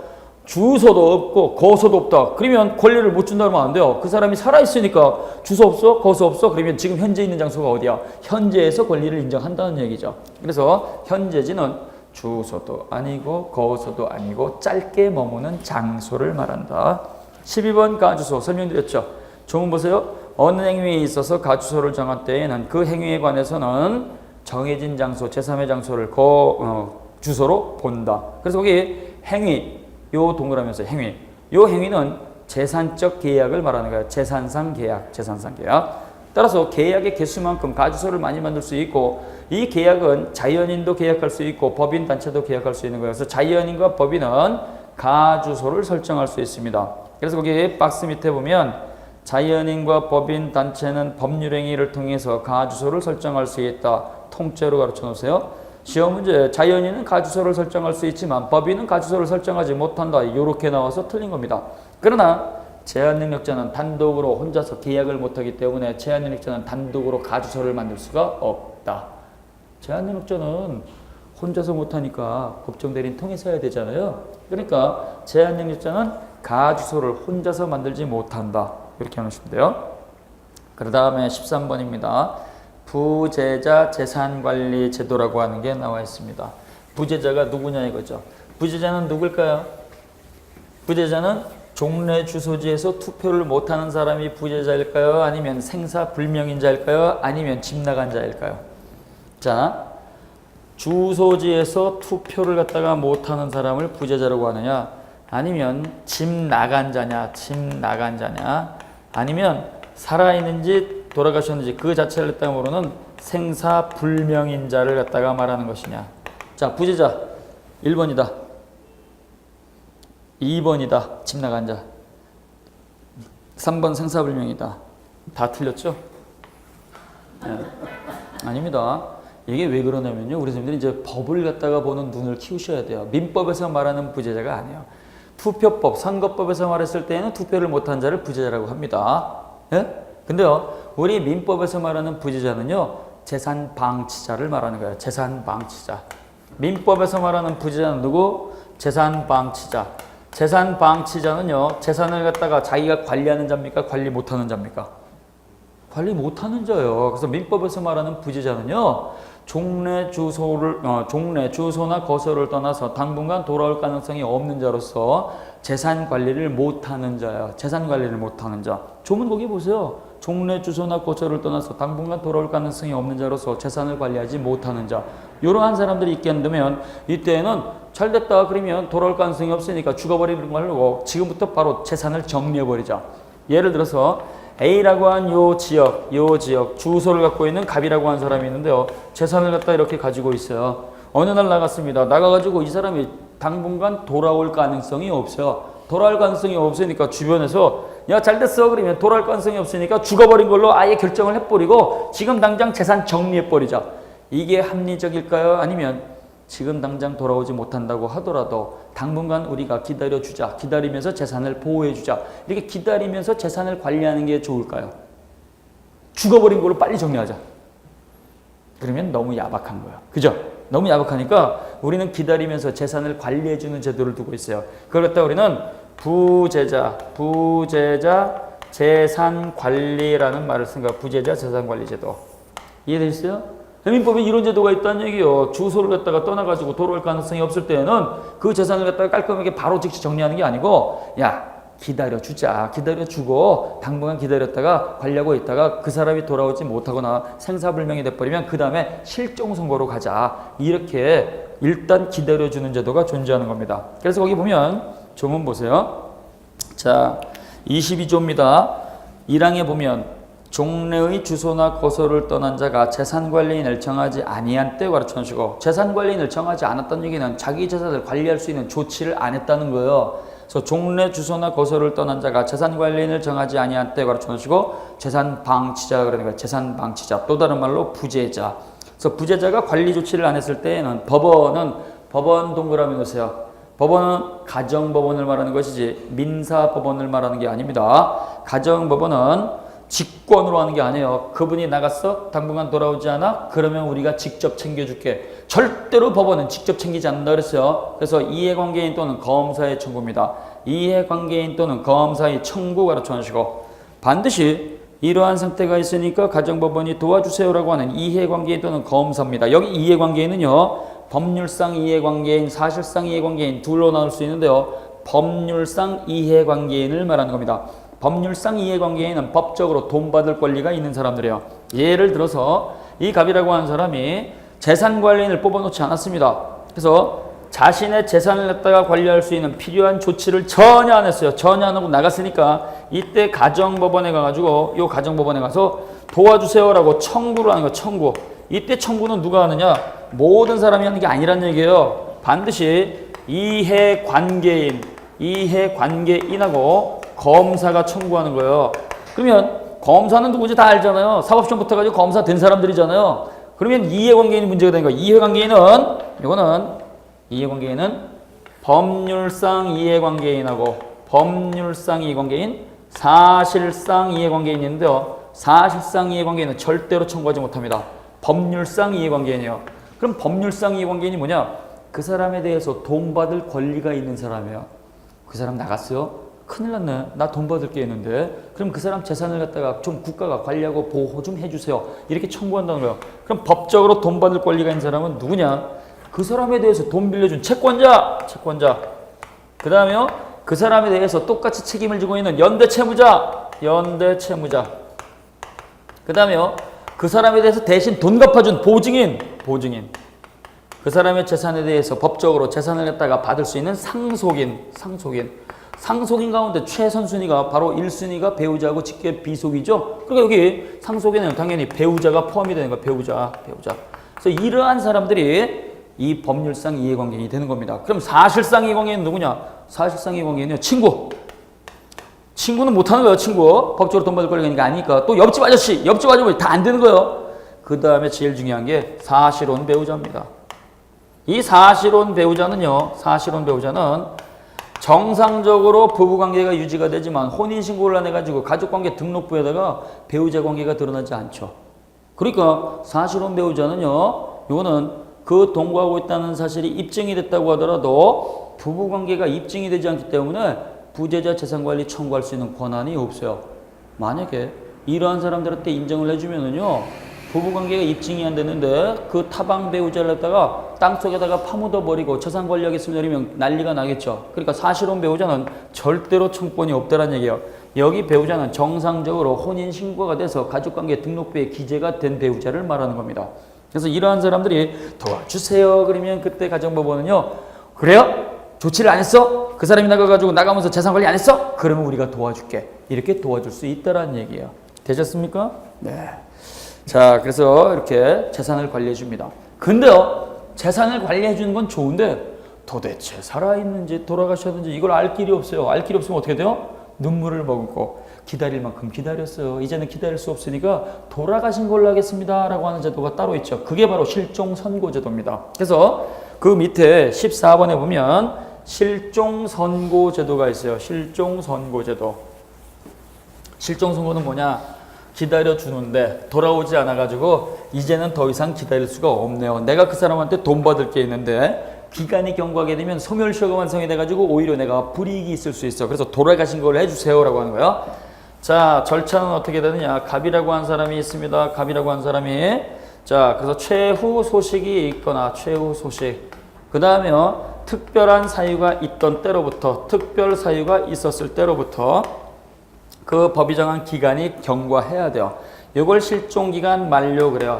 주소도 없고 거소도 없다. 그러면 권리를 못 준다 그러면 안 돼요. 그 사람이 살아있으니까 주소 없어? 거소 없어? 그러면 지금 현재 있는 장소가 어디야? 현재에서 권리를 인정한다는 얘기죠. 그래서 현재지는 주소도 아니고 거소도 아니고 짧게 머무는 장소를 말한다. 12번 가주소 설명드렸죠. 조문 보세요. 어느 행위에 있어서 가주소를 정할 때에는 그 행위에 관해서는 정해진 장소, 제3의 장소를 주소로 본다. 그래서 거기 행위, 요 동그라미에서 행위. 요 행위는 재산적 계약을 말하는 거예요. 재산상 계약, 재산상 계약. 따라서 계약의 개수만큼 가주소를 많이 만들 수 있고 이 계약은 자연인도 계약할 수 있고 법인 단체도 계약할 수 있는 거예요. 그래서 자연인과 법인은 가주소를 설정할 수 있습니다. 그래서 거기 박스 밑에 보면 자연인과 법인 단체는 법률 행위를 통해서 가주소를 설정할 수 있다. 통째로 가르쳐 놓으세요. 시험 문제 자연인은 가주소를 설정할 수 있지만 법인은 가주소를 설정하지 못한다. 이렇게 나와서 틀린 겁니다. 그러나 제한능력자는 단독으로 혼자서 계약을 못하기 때문에 제한능력자는 단독으로 가주소를 만들 수가 없다. 제한능력자는 혼자서 못하니까 법정대리인 통해서 해야 되잖아요. 그러니까 제한능력자는 가주소를 혼자서 만들지 못한다. 이렇게 해놓으시면 돼요. 그 다음에 13번입니다. 부재자 재산관리 제도라고 하는 게 나와 있습니다. 부재자가 누구냐 이거죠. 부재자는 누굴까요? 부재자는 종래 주소지에서 투표를 못하는 사람이 부재자일까요? 아니면 생사불명인자일까요? 아니면 집 나간 자일까요? 자, 주소지에서 투표를 갖다가 못하는 사람을 부재자라고 하느냐? 아니면 집 나간 자냐? 집 나간 자냐? 아니면 살아있는지 돌아가셨는지 그 자체를 갖다가 모르는 생사불명인자를 갖다가 말하는 것이냐? 자, 부재자 1번이다. 2번이다. 집 나간 자. 3번 생사불명이다. 다 틀렸죠? 네. 아닙니다. 이게 왜 그러냐면요. 우리 선생님들이 이제 법을 갖다가 보는 눈을 키우셔야 돼요. 민법에서 말하는 부재자가 아니에요. 투표법, 선거법에서 말했을 때는 투표를 못한 자를 부재자라고 합니다. 예? 근데요. 우리 민법에서 말하는 부재자는요. 재산방치자를 말하는 거예요. 재산방치자. 민법에서 말하는 부재자는 누구? 재산방치자. 재산방치자는요. 재산을 갖다가 자기가 관리하는 자입니까? 관리 못하는 자입니까? 관리 못하는 자예요. 그래서 민법에서 말하는 부재자는요. 종래 주소나 거소를 떠나서 당분간 돌아올 가능성이 없는 자로서 재산 관리를 못하는 자예요. 재산 관리를 못하는 자. 조문 거기 보세요. 종래 주소나 거처를 떠나서 당분간 돌아올 가능성이 없는 자로서 재산을 관리하지 못하는 자, 이러한 사람들이 있게 한다면 이때는 잘됐다 그러면 돌아올 가능성이 없으니까 죽어버리는 걸로 지금부터 바로 재산을 정리해버리자. 예를 들어서 A라고 한 요 지역 주소를 갖고 있는 갑이라고 한 사람이 있는데요. 재산을 갖다 이렇게 가지고 있어요. 어느 날 나갔습니다. 나가가지고 이 사람이 당분간 돌아올 가능성이 없어요. 돌아올 가능성이 없으니까 주변에서 야 잘됐어 그러면 돌아올 가능성이 없으니까 죽어버린 걸로 아예 결정을 해버리고 지금 당장 재산 정리해버리자. 이게 합리적일까요? 아니면 지금 당장 돌아오지 못한다고 하더라도 당분간 우리가 기다려주자. 기다리면서 재산을 보호해주자. 이렇게 기다리면서 재산을 관리하는 게 좋을까요? 죽어버린 걸로 빨리 정리하자. 그러면 너무 야박한 거야. 그죠? 너무 야박하니까 우리는 기다리면서 재산을 관리해주는 제도를 두고 있어요. 그걸 갖다 우리는 부재자 재산관리라는 말을 쓴 거야. 부재자 재산관리제도. 이해되셨어요? 민법에 이런 제도가 있다는 얘기요. 주소를 갖다가 떠나가지고 돌아올 가능성이 없을 때는 그 재산을 갖다가 깔끔하게 바로 즉시 정리하는 게 아니고 야 기다려주자. 기다려주고 당분간 기다렸다가 관리하고 있다가 그 사람이 돌아오지 못하거나 생사불명이 돼버리면 그 다음에 실종선고로 가자. 이렇게 일단 기다려주는 제도가 존재하는 겁니다. 그래서 거기 보면 조문 보세요. 자 22조입니다. 1항에 보면 종래의 주소나 거소를 떠난 자가 재산관리인을 정하지 아니한 때 가르쳐주시고 재산관리인을 정하지 않았다는 얘기는 자기 재산을 관리할 수 있는 조치를 안 했다는 거예요. 그래서 종래 주소나 거소를 떠난 자가 재산관리인을 정하지 아니한 때 가르쳐주시고 재산방치자 그러는 거예요. 재산방치자 또 다른 말로 부재자. 그래서 부재자가 관리 조치를 안 했을 때에는 법원 동그라미 놓으세요. 법원은 가정법원을 말하는 것이지 민사법원을 말하는 게 아닙니다. 가정법원은 직권으로 하는 게 아니에요. 그분이 나갔어? 당분간 돌아오지 않아? 그러면 우리가 직접 챙겨줄게. 절대로 법원은 직접 챙기지 않는다 그랬어요. 그래서 이해관계인 또는 검사의 청구입니다. 이해관계인 또는 검사의 청구 가르쳐주시고 반드시 이러한 상태가 있으니까 가정법원이 도와주세요라고 하는 이해관계인 또는 검사입니다. 여기 이해관계인은요. 법률상 이해관계인, 사실상 이해관계인 둘로 나눌 수 있는데요. 법률상 이해관계인을 말하는 겁니다. 법률상 이해관계인은 법적으로 돈 받을 권리가 있는 사람들이에요. 예를 들어서 이 갑이라고 하는 사람이 재산관리인을 뽑아놓지 않았습니다. 그래서 자신의 재산을 갖다가 관리할 수 있는 필요한 조치를 전혀 안 했어요. 전혀 안 하고 나갔으니까 이때 가정법원에 가가지고 요 가정법원에 가서 도와주세요라고 청구를 하는 거예요. 청구. 이때 청구는 누가 하느냐? 모든 사람이 하는 게 아니란 얘기예요. 반드시 이해관계인하고 검사가 청구하는 거예요. 그러면 검사는 누구지 다 알잖아요. 사법시험부터 가지고 검사 된 사람들이잖아요. 그러면 이해관계인이 문제가 되는 거예요. 이해관계인은 법률상 이해관계인, 사실상 이해관계인이 있는데요. 사실상 이해관계인은 절대로 청구하지 못합니다. 법률상 이해관계인이에요. 그럼 법률상 이해관계인이 뭐냐? 그 사람에 대해서 돈 받을 권리가 있는 사람이에요. 그 사람 나갔어요? 큰일 났네. 나 돈 받을 게 있는데. 그럼 그 사람 재산을 갖다가 좀 국가가 관리하고 보호 좀 해주세요. 이렇게 청구한다는 거예요. 그럼 법적으로 돈 받을 권리가 있는 사람은 누구냐? 그 사람에 대해서 돈 빌려준 채권자. 그 다음에요. 그 사람에 대해서 똑같이 책임을 지고 있는 연대채무자. 그 다음에요. 그 사람에 대해서 대신 돈 갚아준 보증인. 그 사람의 재산에 대해서 법적으로 재산을 갖다가 받을 수 있는 상속인 가운데 최선순위가 바로 1순위가 배우자하고 직계 비속이죠. 그러니까 여기 상속에는 당연히 배우자가 포함이 되는 거예요. 배우자. 그래서 이러한 사람들이 이 법률상 이해관계인이 되는 겁니다. 그럼 사실상 이해관계인은 누구냐? 사실상 이해관계인은요. 친구는 못하는 거예요. 친구. 법적으로 돈 받을 권리가 아니니까. 또 옆집 아저씨 다 안 되는 거예요. 그 다음에 제일 중요한 게 사실혼 배우자입니다. 이 사실혼 배우자는 정상적으로 부부관계가 유지가 되지만 혼인신고를 안 해가지고 가족관계 등록부에다가 배우자관계가 드러나지 않죠. 그러니까 사실혼 배우자는요. 이거는 그 동거하고 있다는 사실이 입증이 됐다고 하더라도 부부관계가 입증이 되지 않기 때문에 부재자 재산관리 청구할 수 있는 권한이 없어요. 만약에 이러한 사람들한테 인정을 해주면은요. 부부관계가 입증이 안 됐는데 그 타방 배우자를 갖다가 땅속에다가 파묻어 버리고 재산 권리하게 있으면 이러면 난리가 나겠죠. 그러니까 사실혼 배우자는 절대로 청권이 없다는 얘기예요. 여기 배우자는 정상적으로 혼인신고가 돼서 가족관계 등록부에 기재가 된 배우자를 말하는 겁니다. 그래서 이러한 사람들이 도와주세요 그러면 그때 가정법원은요, 그래요? 조치를 안 했어? 그 사람이 나가가지고 나가면서 재산 관리 안 했어? 그러면 우리가 도와줄게. 이렇게 도와줄 수 있다는 얘기예요. 되셨습니까? 네. 자, 그래서 이렇게 재산을 관리해 줍니다. 근데요, 재산을 관리해 주는 건 좋은데 도대체 살아있는지 돌아가셨는지 이걸 알 길이 없어요. 알 길이 없으면 어떻게 돼요? 눈물을 머금고 기다릴 만큼 기다렸어요. 이제는 기다릴 수 없으니까 돌아가신 걸로 하겠습니다 라고 하는 제도가 따로 있죠. 그게 바로 실종선고제도입니다. 그래서 그 밑에 14번에 보면 실종선고제도가 있어요. 실종선고제도. 실종선고는 뭐냐? 기다려주는데 돌아오지 않아가지고 이제는 더 이상 기다릴 수가 없네요. 내가 그 사람한테 돈 받을 게 있는데 기간이 경과하게 되면 소멸시효가 완성이 돼가지고 오히려 내가 불이익이 있을 수 있어. 그래서 돌아가신 걸 해주세요 라고 하는 거예요. 자, 절차는 어떻게 되느냐? 갑이라고 한 사람이 있습니다. 갑이라고 한 사람이. 자, 그래서 최후 소식이 있거나 최후 소식. 그 다음에요, 특별한 사유가 있던 때로부터, 특별 사유가 있었을 때로부터 그 법이 정한 기간이 경과해야 돼요. 이걸 실종기간 만료 그래요.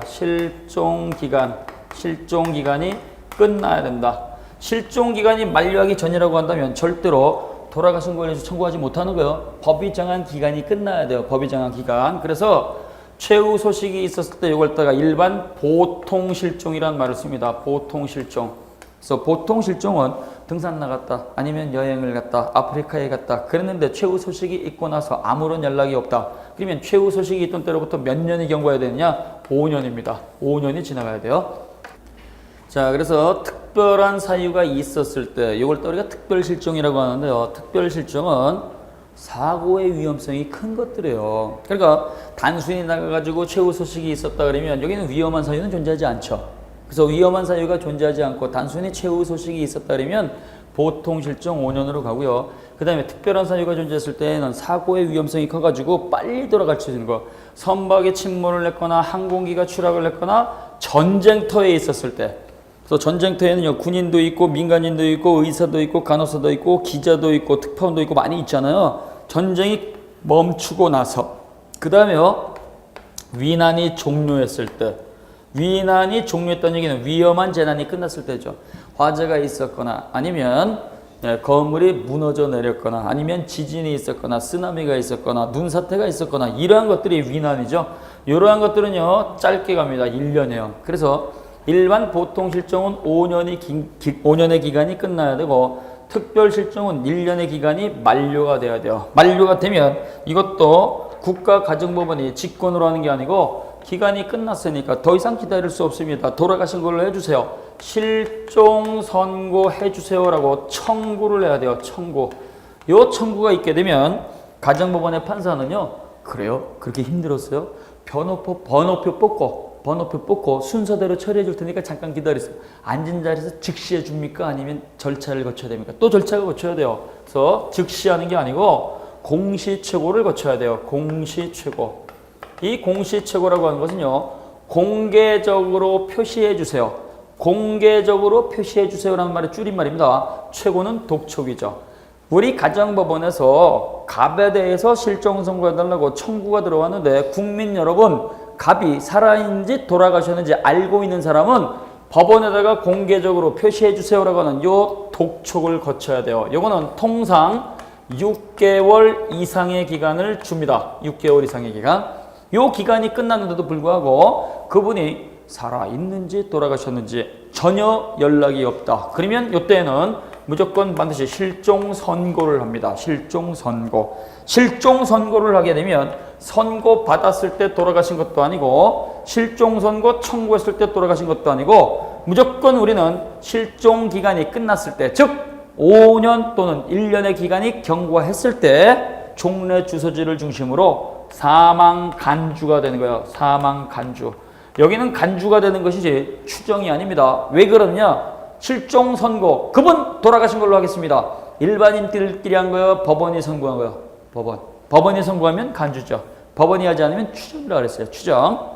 실종기간이 끝나야 된다. 실종기간이 만료하기 전이라고 한다면 절대로 돌아가신 거에 대해서 청구하지 못하는 거예요. 법이 정한 기간이 끝나야 돼요. 법이 정한 기간. 그래서 최후 소식이 있었을 때 이걸 따가 일반 보통 실종이라는 말을 씁니다. 보통 실종. 그래서 보통 실종은 등산 나갔다, 아니면 여행을 갔다, 아프리카에 갔다 그랬는데 최후 소식이 있고 나서 아무런 연락이 없다. 그러면 최후 소식이 있던 때로부터 몇 년이 경과해야 되느냐? 5년입니다. 5년이 지나가야 돼요. 자, 그래서 특별한 사유가 있었을 때 이걸 또 우리가 특별실종이라고 하는데요. 특별실종은 사고의 위험성이 큰 것들이에요. 그러니까 단순히 나가가지고 최후 소식이 있었다 그러면 여기는 위험한 사유는 존재하지 않죠. 그래서 위험한 사유가 존재하지 않고 단순히 최후 소식이 있었다 그러면 보통 실종 5년으로 가고요. 그 다음에 특별한 사유가 존재했을 때는 사고의 위험성이 커가지고 빨리 돌아갈 수 있는 거. 선박에 침몰을 했거나 항공기가 추락을 했거나 전쟁터에 있었을 때. 그래서 전쟁터에는요, 군인도 있고 민간인도 있고 의사도 있고 간호사도 있고 기자도 있고 특파원도 있고 많이 있잖아요. 전쟁이 멈추고 나서. 그 다음에요, 위난이 종료했을 때. 위난이 종료했다는 얘기는 위험한 재난이 끝났을 때죠. 화재가 있었거나 아니면 건물이 무너져 내렸거나 아니면 지진이 있었거나 쓰나미가 있었거나 눈사태가 있었거나 이러한 것들이 위난이죠. 이러한 것들은요, 짧게 갑니다. 1년이에요. 그래서 일반 보통 실종은 5년의 기간이 끝나야 되고 특별 실종은 1년의 기간이 만료가 돼야 돼요. 만료가 되면 이것도 국가가정법원이 직권으로 하는 게 아니고 기간이 끝났으니까 더 이상 기다릴 수 없습니다. 돌아가신 걸로 해주세요. 실종 선고해 주세요라고 청구를 해야 돼요. 청구. 요 청구가 있게 되면 가정법원의 판사는요, 그래요? 그렇게 힘들었어요? 번호표 뽑고 순서대로 처리해 줄 테니까 잠깐 기다리세요. 앉은 자리에서 즉시 해줍니까? 아니면 절차를 거쳐야 됩니까? 또 절차를 거쳐야 돼요. 그래서 즉시 하는 게 아니고 공시최고를 거쳐야 돼요. 공시최고. 이 공시최고라고 하는 것은요, 공개적으로 표시해 주세요. 공개적으로 표시해 주세요라는 말의 줄임말입니다. 최고는 독촉이죠. 우리 가정법원에서 갑에 대해서 실종 선고해달라고 청구가 들어왔는데 국민 여러분, 갑이 살아있는지 돌아가셨는지 알고 있는 사람은 법원에다가 공개적으로 표시해 주세요라고 하는 요 독촉을 거쳐야 돼요. 요거는 통상 6개월 이상의 기간을 줍니다. 6개월 이상의 기간. 요 기간이 끝났는데도 불구하고 그분이 살아있는지 돌아가셨는지 전혀 연락이 없다. 그러면 이때는 무조건 반드시 실종선고를 합니다. 실종선고. 실종선고를 하게 되면 선고 받았을 때 돌아가신 것도 아니고 실종선고 청구했을 때 돌아가신 것도 아니고 무조건 우리는 실종기간이 끝났을 때, 즉 5년 또는 1년의 기간이 경과했을 때 종래 주소지를 중심으로 사망 간주가 되는 거예요. 사망 간주. 여기는 간주가 되는 것이지 추정이 아닙니다. 왜 그러느냐? 실종 선고. 그분 돌아가신 걸로 하겠습니다. 일반인들끼리 한 거예요? 법원이 선고한 거예요? 법원이 선고하면 간주죠. 법원이 하지 않으면 추정이라고 그랬어요. 추정.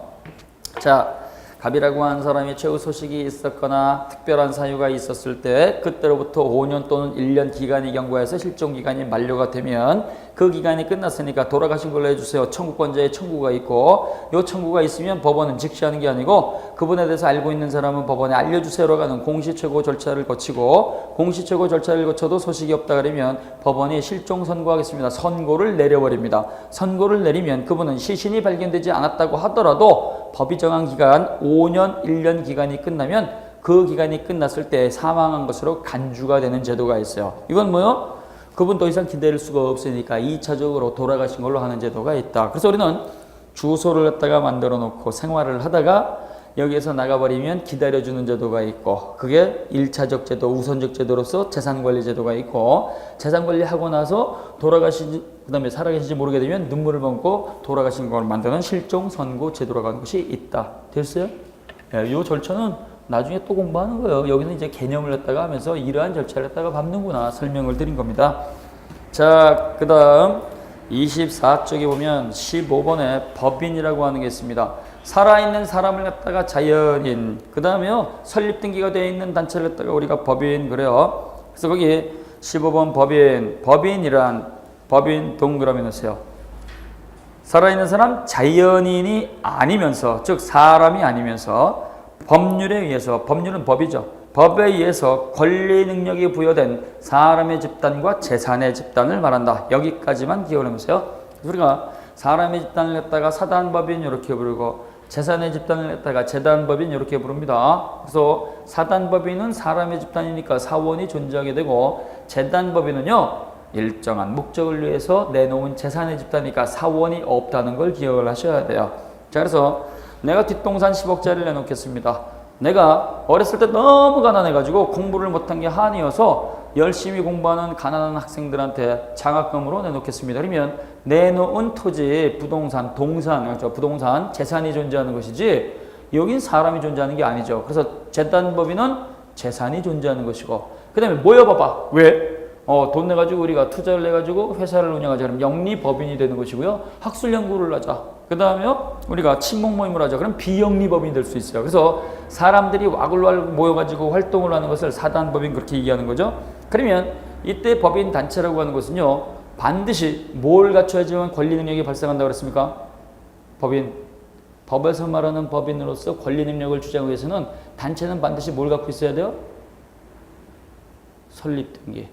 자, 갑이라고 하는 사람이 최후 소식이 있었거나 특별한 사유가 있었을 때 그때로부터 5년 또는 1년 기간이 경과해서 실종 기간이 만료가 되면 그 기간이 끝났으니까 돌아가신 걸로 해주세요. 청구권자의 청구가 있고 이 청구가 있으면 법원은 즉시하는 게 아니고 그분에 대해서 알고 있는 사람은 법원에 알려주세요라고 하는 공시최고 절차를 거치고 공시최고 절차를 거쳐도 소식이 없다 그러면 법원이 실종 선고하겠습니다. 선고를 내려버립니다. 선고를 내리면 그분은 시신이 발견되지 않았다고 하더라도 법이 정한 기간 5년, 1년 기간이 끝나면 그 기간이 끝났을 때 사망한 것으로 간주가 되는 제도가 있어요. 이건 뭐요? 그분 더 이상 기다릴 수가 없으니까 2차적으로 돌아가신 걸로 하는 제도가 있다. 그래서 우리는 주소를 갖다가 만들어 놓고 생활을 하다가 여기에서 나가버리면 기다려주는 제도가 있고 그게 1차적 제도, 우선적 제도로서 재산관리 제도가 있고 재산관리하고 나서 돌아가시지 그 다음에 살아계신지 모르게 되면 눈물을 먹고 돌아가신 걸 만드는 실종 선고 제도라고 하는 것이 있다. 됐어요? 이 절차는 나중에 또 공부하는 거예요. 여기는 이제 개념을 갖다가 하면서 이러한 절차를 갖다가 밟는구나 설명을 드린 겁니다. 자, 그 다음 24쪽에 보면 15번에 법인이라고 하는 게 있습니다. 살아있는 사람을 갖다가 자연인, 그 다음에요 설립등기가 되어 있는 단체를 갖다가 우리가 법인 그래요. 그래서 거기 15번 법인, 법인이란 법인 동그라미 넣으세요. 살아있는 사람 자연인이 아니면서 즉 사람이 아니면서 법률에 의해서, 법률은 법이죠. 법에 의해서 권리 능력이 부여된 사람의 집단과 재산의 집단을 말한다. 여기까지만 기억을 해보세요. 우리가 사람의 집단을 갖다가 사단법인 이렇게 부르고 재산의 집단을 갖다가 재단법인 이렇게 부릅니다. 그래서 사단법인은 사람의 집단이니까 사원이 존재하게 되고 재단법인은요 일정한 목적을 위해서 내놓은 재산의 집단이니까 사원이 없다는 걸 기억을 하셔야 돼요. 자, 그래서 내가 뒷동산 10억짜리를 내놓겠습니다. 내가 어렸을 때 너무 가난해가지고 공부를 못한 게 한이어서 열심히 공부하는 가난한 학생들한테 장학금으로 내놓겠습니다. 그러면 내놓은 토지, 부동산, 동산, 그렇죠? 부동산, 재산이 존재하는 것이지 여긴 사람이 존재하는 게 아니죠. 그래서 재단법인은 재산이 존재하는 것이고 그 다음에 모여봐봐. 왜? 돈 내가지고 우리가 투자를 내가지고 회사를 운영하자. 그럼 영리법인이 되는 것이고요. 학술연구를 하자. 그 다음에 우리가 친목 모임을 하자. 그럼 비영리법인이 될 수 있어요. 그래서 사람들이 와글와글 모여가지고 활동을 하는 것을 사단법인 그렇게 얘기하는 거죠. 그러면 이때 법인 단체라고 하는 것은요. 반드시 뭘 갖춰야지만 권리 능력이 발생한다고 그랬습니까? 법인. 법에서 말하는 법인으로서 권리 능력을 주장하기 위해서는 단체는 반드시 뭘 갖고 있어야 돼요? 설립등기.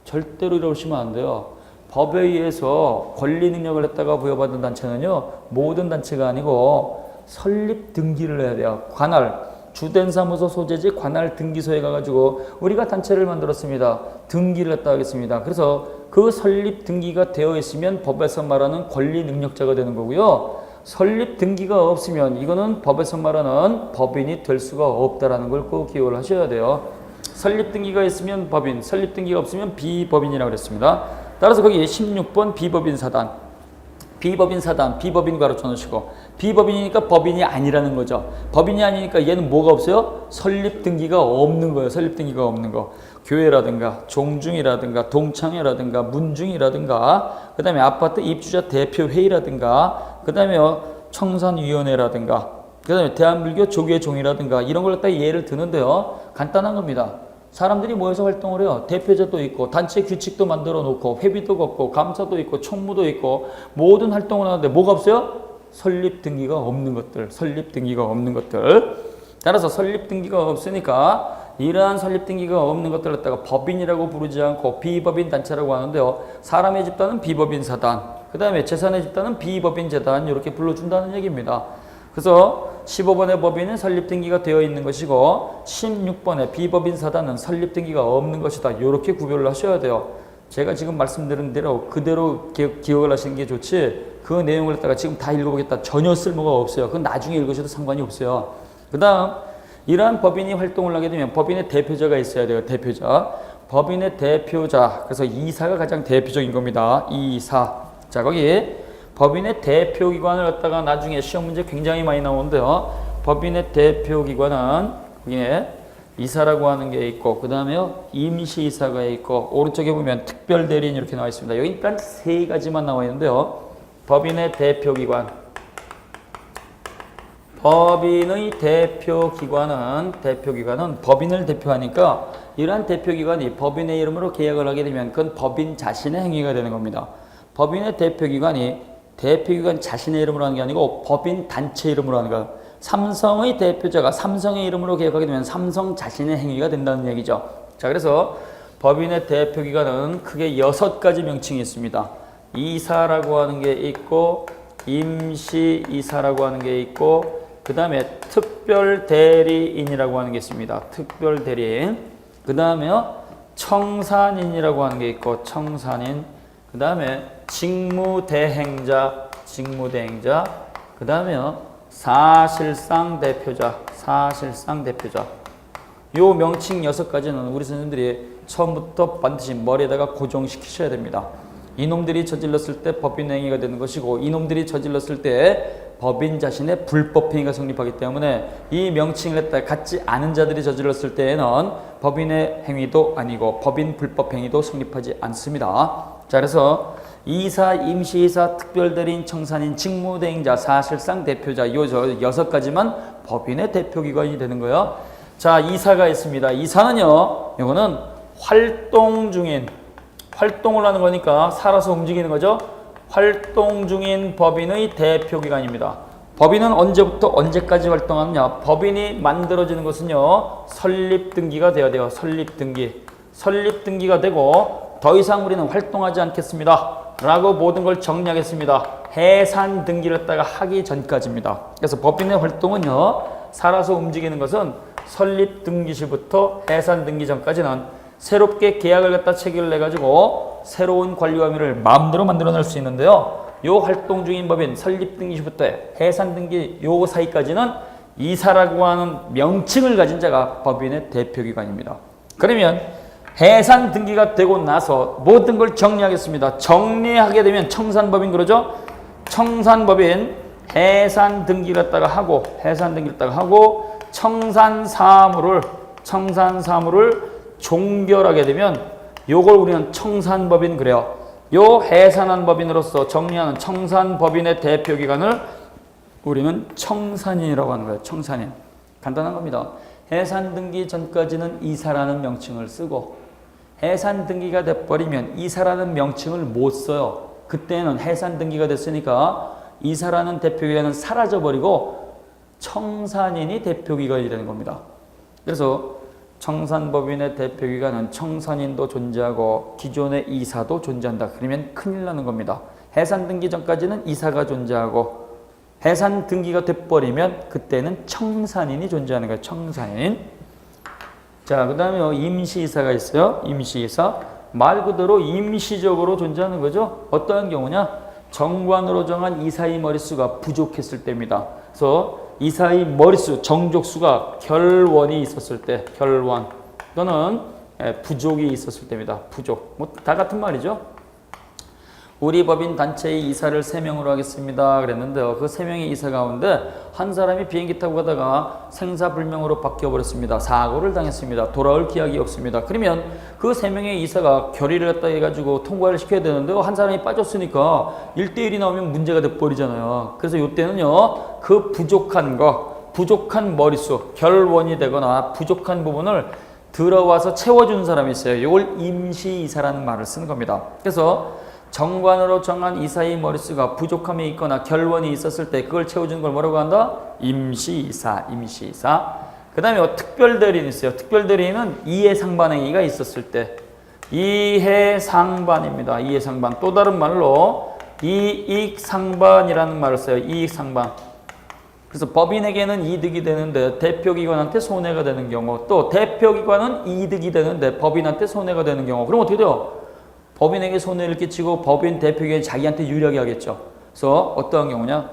절대로 이러시면 안 돼요. 법에 의해서 권리 능력을 했다가 부여받은 단체는요. 모든 단체가 아니고 설립 등기를 해야 돼요. 관할, 주된 사무소 소재지 관할 등기소에 가가지고 우리가 단체를 만들었습니다. 등기를 했다 하겠습니다. 그래서 그 설립 등기가 되어 있으면 법에서 말하는 권리 능력자가 되는 거고요. 설립 등기가 없으면 이거는 법에서 말하는 법인이 될 수가 없다라는 걸 꼭 기억을 하셔야 돼요. 설립 등기가 있으면 법인, 설립 등기가 없으면 비법인이라고 그랬습니다. 따라서 거기 16번 비법인 사단, 비법인 사단, 비법인 가로쳐 놓으시고 비법인이니까 법인이 아니라는 거죠. 법인이 아니니까 얘는 뭐가 없어요? 설립 등기가 없는 거예요. 설립 등기가 없는 거. 교회라든가 종중이라든가 동창회라든가 문중이라든가 그 다음에 아파트 입주자 대표회의라든가 그 다음에 청산위원회라든가 그 다음에 대한불교 조계종이라든가 이런 걸 갖다 예를 드는데요. 간단한 겁니다. 사람들이 모여서 활동을 해요. 대표자도 있고 단체 규칙도 만들어 놓고 회비도 걷고 감사도 있고 총무도 있고 모든 활동을 하는데 뭐가 없어요? 설립 등기가 없는 것들. 설립 등기가 없는 것들. 따라서 설립 등기가 없으니까 이러한 설립 등기가 없는 것들을 갖다가 법인이라고 부르지 않고 비법인 단체라고 하는데요. 사람의 집단은 비법인 사단, 그 다음에 재산의 집단은 비법인 재단 이렇게 불러준다는 얘기입니다. 그래서 15번의 법인은 설립등기가 되어 있는 것이고 16번의 비법인 사단은 설립등기가 없는 것이다. 이렇게 구별을 하셔야 돼요. 제가 지금 말씀드린 대로 그대로 기억을 하시는 게 좋지 그 내용을 갖다가 지금 다 읽어보겠다. 전혀 쓸모가 없어요. 그건 나중에 읽으셔도 상관이 없어요. 그 다음 이러한 법인이 활동을 하게 되면 법인의 대표자가 있어야 돼요. 대표자. 법인의 대표자. 그래서 이사가 가장 대표적인 겁니다. 이사. 자, 거기 법인의 대표기관을 갖다가 나중에 시험 문제 굉장히 많이 나오는데요. 법인의 대표기관은 거기에 이사라고 하는 게 있고 그 다음에 임시이사가 있고 오른쪽에 보면 특별대리인 이렇게 나와 있습니다. 여기 일단 세 가지만 나와 있는데요. 법인의 대표기관, 법인의 대표기관은 법인을 대표하니까 이러한 대표기관이 법인의 이름으로 계약을 하게 되면 그건 법인 자신의 행위가 되는 겁니다. 법인의 대표기관이 대표기관 자신의 이름으로 하는 게 아니고 법인 단체 이름으로 하는 거예요. 삼성의 대표자가 삼성의 이름으로 계약하게 되면 삼성 자신의 행위가 된다는 얘기죠. 자, 그래서 법인의 대표기관은 크게 6가지 명칭이 있습니다. 이사라고 하는 게 있고, 임시이사라고 하는 게 있고, 그 다음에 특별대리인이라고 하는 게 있습니다. 특별대리인. 그 다음에 청산인이라고 하는 게 있고, 청산인. 그 다음에 직무대행자. 그 다음에 사실상 대표자. 요 명칭 6가지는 우리 선생님들이 처음부터 반드시 머리에다가 고정시키셔야 됩니다. 이놈들이 저질렀을 때 법인 행위가 되는 것이고, 이놈들이 저질렀을 때 법인 자신의 불법 행위가 성립하기 때문에 이 명칭을 갖지 않은 자들이 저질렀을 때에는 법인의 행위도 아니고 법인 불법 행위도 성립하지 않습니다. 자, 그래서 이사, 임시이사, 특별대리인, 청산인, 직무대행자, 사실상 대표자 요 6가지만 법인의 대표기관이 되는 거예요. 자, 이사가 있습니다. 이사는요, 이거는 활동 중인, 활동을 하는 거니까 살아서 움직이는 거죠. 활동 중인 법인의 대표기관입니다. 법인은 언제부터 언제까지 활동하느냐? 법인이 만들어지는 것은요, 설립등기가 되어야 돼요. 설립등기가 되고 더 이상 우리는 활동하지 않겠습니다 라고 모든 걸 정리하겠습니다. 해산 등기를 갖다가 하기 전까지입니다. 그래서 법인의 활동은요, 살아서 움직이는 것은 설립등기시부터 해산 등기 전까지는 새롭게 계약을 갖다 체결을 해가지고 새로운 관리관리를 마음대로 만들어낼 수 있는데요. 요 활동 중인 법인 설립등기시부터 해산등기 요 사이까지는 이사라고 하는 명칭을 가진 자가 법인의 대표기관입니다. 그러면 해산등기가 되고 나서 모든 걸 정리하겠습니다. 정리하게 되면 청산법인 그러죠? 청산법인 해산등기를 갖다가 하고 청산사무를 종결하게 되면 요걸 우리는 청산법인 그래요. 요 해산한 법인으로서 정리하는 청산법인의 대표기관을 우리는 청산인이라고 하는 거예요. 청산인. 간단한 겁니다. 해산등기 전까지는 이사라는 명칭을 쓰고 해산등기가 돼버리면 이사라는 명칭을 못 써요. 그때는 해산등기가 됐으니까 이사라는 대표기관은 사라져버리고 청산인이 대표기관이 되는 겁니다. 그래서 청산법인의 대표기관은 청산인도 존재하고 기존의 이사도 존재한다. 그러면 큰일 나는 겁니다. 해산등기 전까지는 이사가 존재하고 해산등기가 돼버리면 그때는 청산인이 존재하는 거예요. 청산인. 자, 그 다음에 임시이사가 있어요. 임시이사. 말 그대로 임시적으로 존재하는 거죠. 어떠한 경우냐? 정관으로 정한 이사의 머릿수가 부족했을 때입니다. 그래서 이사의 머릿수, 정족수가 결원이 있었을 때, 결원 또는 부족이 있었을 때입니다. 부족. 뭐 다 같은 말이죠. 우리 법인 단체의 이사를 3명으로 하겠습니다 그랬는데요. 그 3명의 이사 가운데 한 사람이 비행기 타고 가다가 생사불명으로 바뀌어버렸습니다. 사고를 당했습니다. 돌아올 기약이 없습니다. 그러면 그 3명의 이사가 결의를 갖다 해가지고 통과를 시켜야 되는데 한 사람이 빠졌으니까 1대1이 나오면 문제가 돼버리잖아요. 그래서 이때는요, 그 부족한 머릿수, 결원이 되거나 부족한 부분을 들어와서 채워주는 사람이 있어요. 이걸 임시이사라는 말을 쓰는 겁니다. 그래서 정관으로 정한 이사의 머릿수가 부족함이 있거나 결원이 있었을 때 그걸 채워주는 걸 뭐라고 한다? 임시이사. 그 다음에 특별대리인이 있어요. 특별대리인은 이해상반행위가 있었을 때 이해상반입니다. 이해상반. 또 다른 말로 이익상반이라는 말을 써요. 이익상반. 그래서 법인에게는 이득이 되는데 대표기관한테 손해가 되는 경우, 또 대표기관은 이득이 되는데 법인한테 손해가 되는 경우, 그럼 어떻게 돼요? 법인에게 손해를 끼치고 법인 대표기관이 자기한테 유리하게 하겠죠. 그래서 어떠한 경우냐?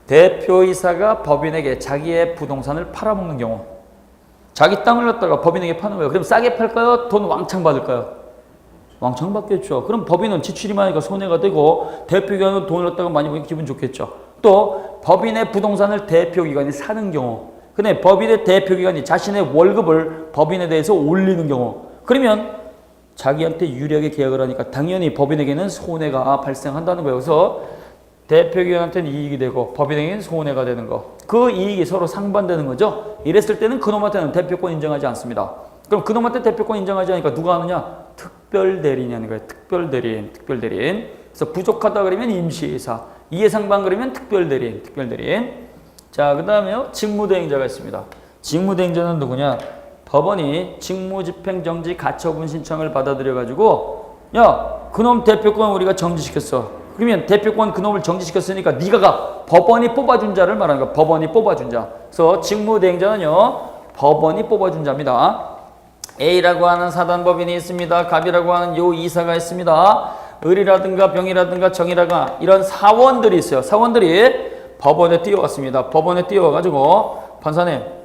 대표이사가 법인에게 자기의 부동산을 팔아먹는 경우, 자기 땅을 갖다가 법인에게 파는 거예요. 그럼 싸게 팔까요? 돈 왕창 받을까요? 왕창 받겠죠. 그럼 법인은 지출이 많으니까 손해가 되고 대표기관은 돈을 갖다가 많이 보니까 기분 좋겠죠. 또 법인의 부동산을 대표기관이 사는 경우, 근데 법인의 대표기관이 자신의 월급을 법인에 대해서 올리는 경우, 그러면 자기한테 유리하게 계약을 하니까 당연히 법인에게는 손해가 발생한다는 거예요. 그래서 대표기관한테는 이익이 되고 법인에게는 손해가 되는 거. 그 이익이 서로 상반되는 거죠. 이랬을 때는 그놈한테는 대표권 인정하지 않습니다. 그럼 그놈한테 대표권 인정하지 않으니까 누가 하느냐? 특별대리인이 하는 거예요. 특별대리인. 그래서 부족하다 그러면 임시이사, 이해상반 그러면 특별대리인. 자, 그 다음에요. 직무대행자가 있습니다. 직무대행자는 누구냐? 법원이 직무집행정지 가처분 신청을 받아들여가지고 야, 그놈 대표권 우리가 정지시켰어. 그러면 대표권 그놈을 정지시켰으니까 네가 가. 법원이 뽑아준 자를 말하는 거야. 법원이 뽑아준 자. 그래서 직무대행자는요. 법원이 뽑아준 자입니다. A라고 하는 사단법인이 있습니다. 갑이라고 하는 요 이사가 있습니다. 을이라든가 병이라든가 정이라든가 이런 사원들이 있어요. 사원들이 법원에 뛰어왔습니다. 법원에 뛰어와가지고 판사님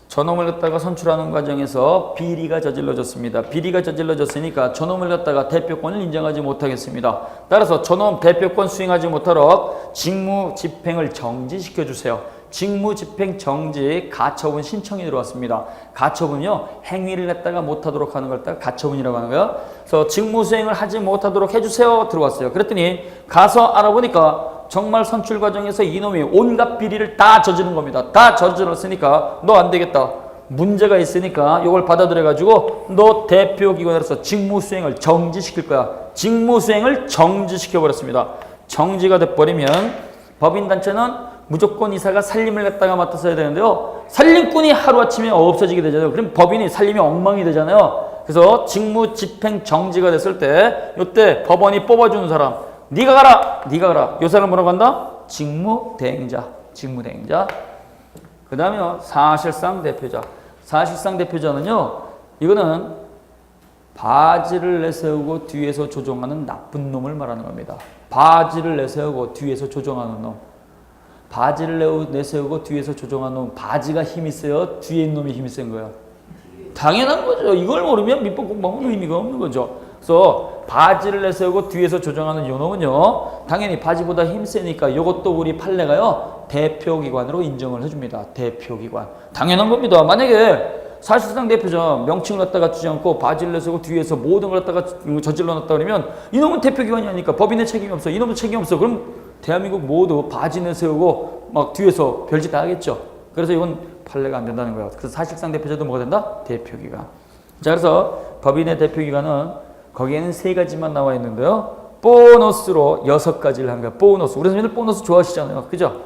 저놈을 갖다가 선출하는 과정에서 비리가 저질러졌습니다. 비리가 저질러졌으니까 저놈을 갖다가 대표권을 인정하지 못하겠습니다. 따라서 저놈 대표권 수행하지 못하도록 직무집행을 정지시켜주세요. 직무집행 정지 가처분 신청이 들어왔습니다. 가처분요, 행위를 갖다가 못하도록 하는 걸 갖다가 가처분이라고 하는 거예요. 그래서 직무수행을 하지 못하도록 해주세요 들어왔어요. 그랬더니 가서 알아보니까 정말 선출 과정에서 이놈이 온갖 비리를 다 저지른 겁니다. 다 저질렀으니까 너 안 되겠다. 문제가 있으니까 이걸 받아들여가지고 너 대표기관으로서 직무수행을 정지시킬 거야. 직무수행을 정지시켜버렸습니다. 정지가 돼버리면 법인단체는 무조건 이사가 살림을 갖다가 맡아서 해야 되는데요. 살림꾼이 하루아침에 없어지게 되잖아요. 그럼 법인이 살림이 엉망이 되잖아요. 그래서 직무집행 정지가 됐을 때 이때 법원이 뽑아주는 사람 네가 가라. 요 사람 뭐라고 한다? 직무대행자. 그 다음에 사실상 대표자. 사실상 대표자는요, 이거는 바지를 내세우고 뒤에서 조종하는 나쁜 놈을 말하는 겁니다. 바지를 내세우고 뒤에서 조종하는 놈. 바지를 내세우고 뒤에서 조종하는 놈. 바지가 힘이 세요? 뒤에 있는 놈이 힘이 센 거야? 당연한 거죠. 이걸 모르면 민법 공부하면 의미가 없는 거죠. 그래서 바지를 내세우고 뒤에서 조정하는 요 놈은요, 당연히 바지보다 힘세니까 요것도 우리 판례가요, 대표기관으로 인정을 해줍니다. 대표기관. 당연한 겁니다. 만약에 사실상 대표자 명칭을 갖다가 주지 않고 바지를 내세우고 뒤에서 모든 걸 갖다가 저질러 놨다 그러면 이놈은 대표기관이 아니니까 법인의 책임이 없어. 이놈도 책임이 없어. 그럼 대한민국 모두 바지 내세우고 막 뒤에서 별짓 다 하겠죠. 그래서 이건 판례가 안 된다는 거예요. 그래서 사실상 대표자도 뭐가 된다? 대표기관. 자, 그래서 법인의 대표기관은 거기에는 3가지만 나와 있는데요. 보너스로 6가지를 한 거예요. 보너스. 우리 선생님들 보너스 좋아하시잖아요. 그죠?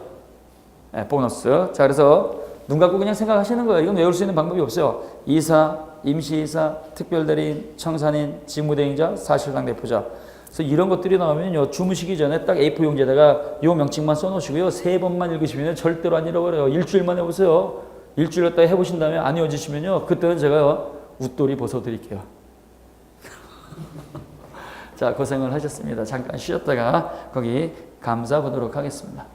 네, 보너스. 자, 그래서 눈 감고 그냥 생각하시는 거예요. 이건 외울 수 있는 방법이 없어요. 이사, 임시이사, 특별대리인, 청산인, 직무대행자, 사실상 대표자. 그래서 이런 것들이 나오면요, 주무시기 전에 딱 A4 용지에다가 요 명칭만 써놓으시고요. 3번만 읽으시면 절대로 안 잃어버려요. 일주일만 해보세요. 일주일 갖다가 해보신 다음에 안 외워지시면요, 그때는 제가 웃돌이 벗어드릴게요. 자, 고생을 하셨습니다. 잠깐 쉬었다가 거기 감사 보도록 하겠습니다.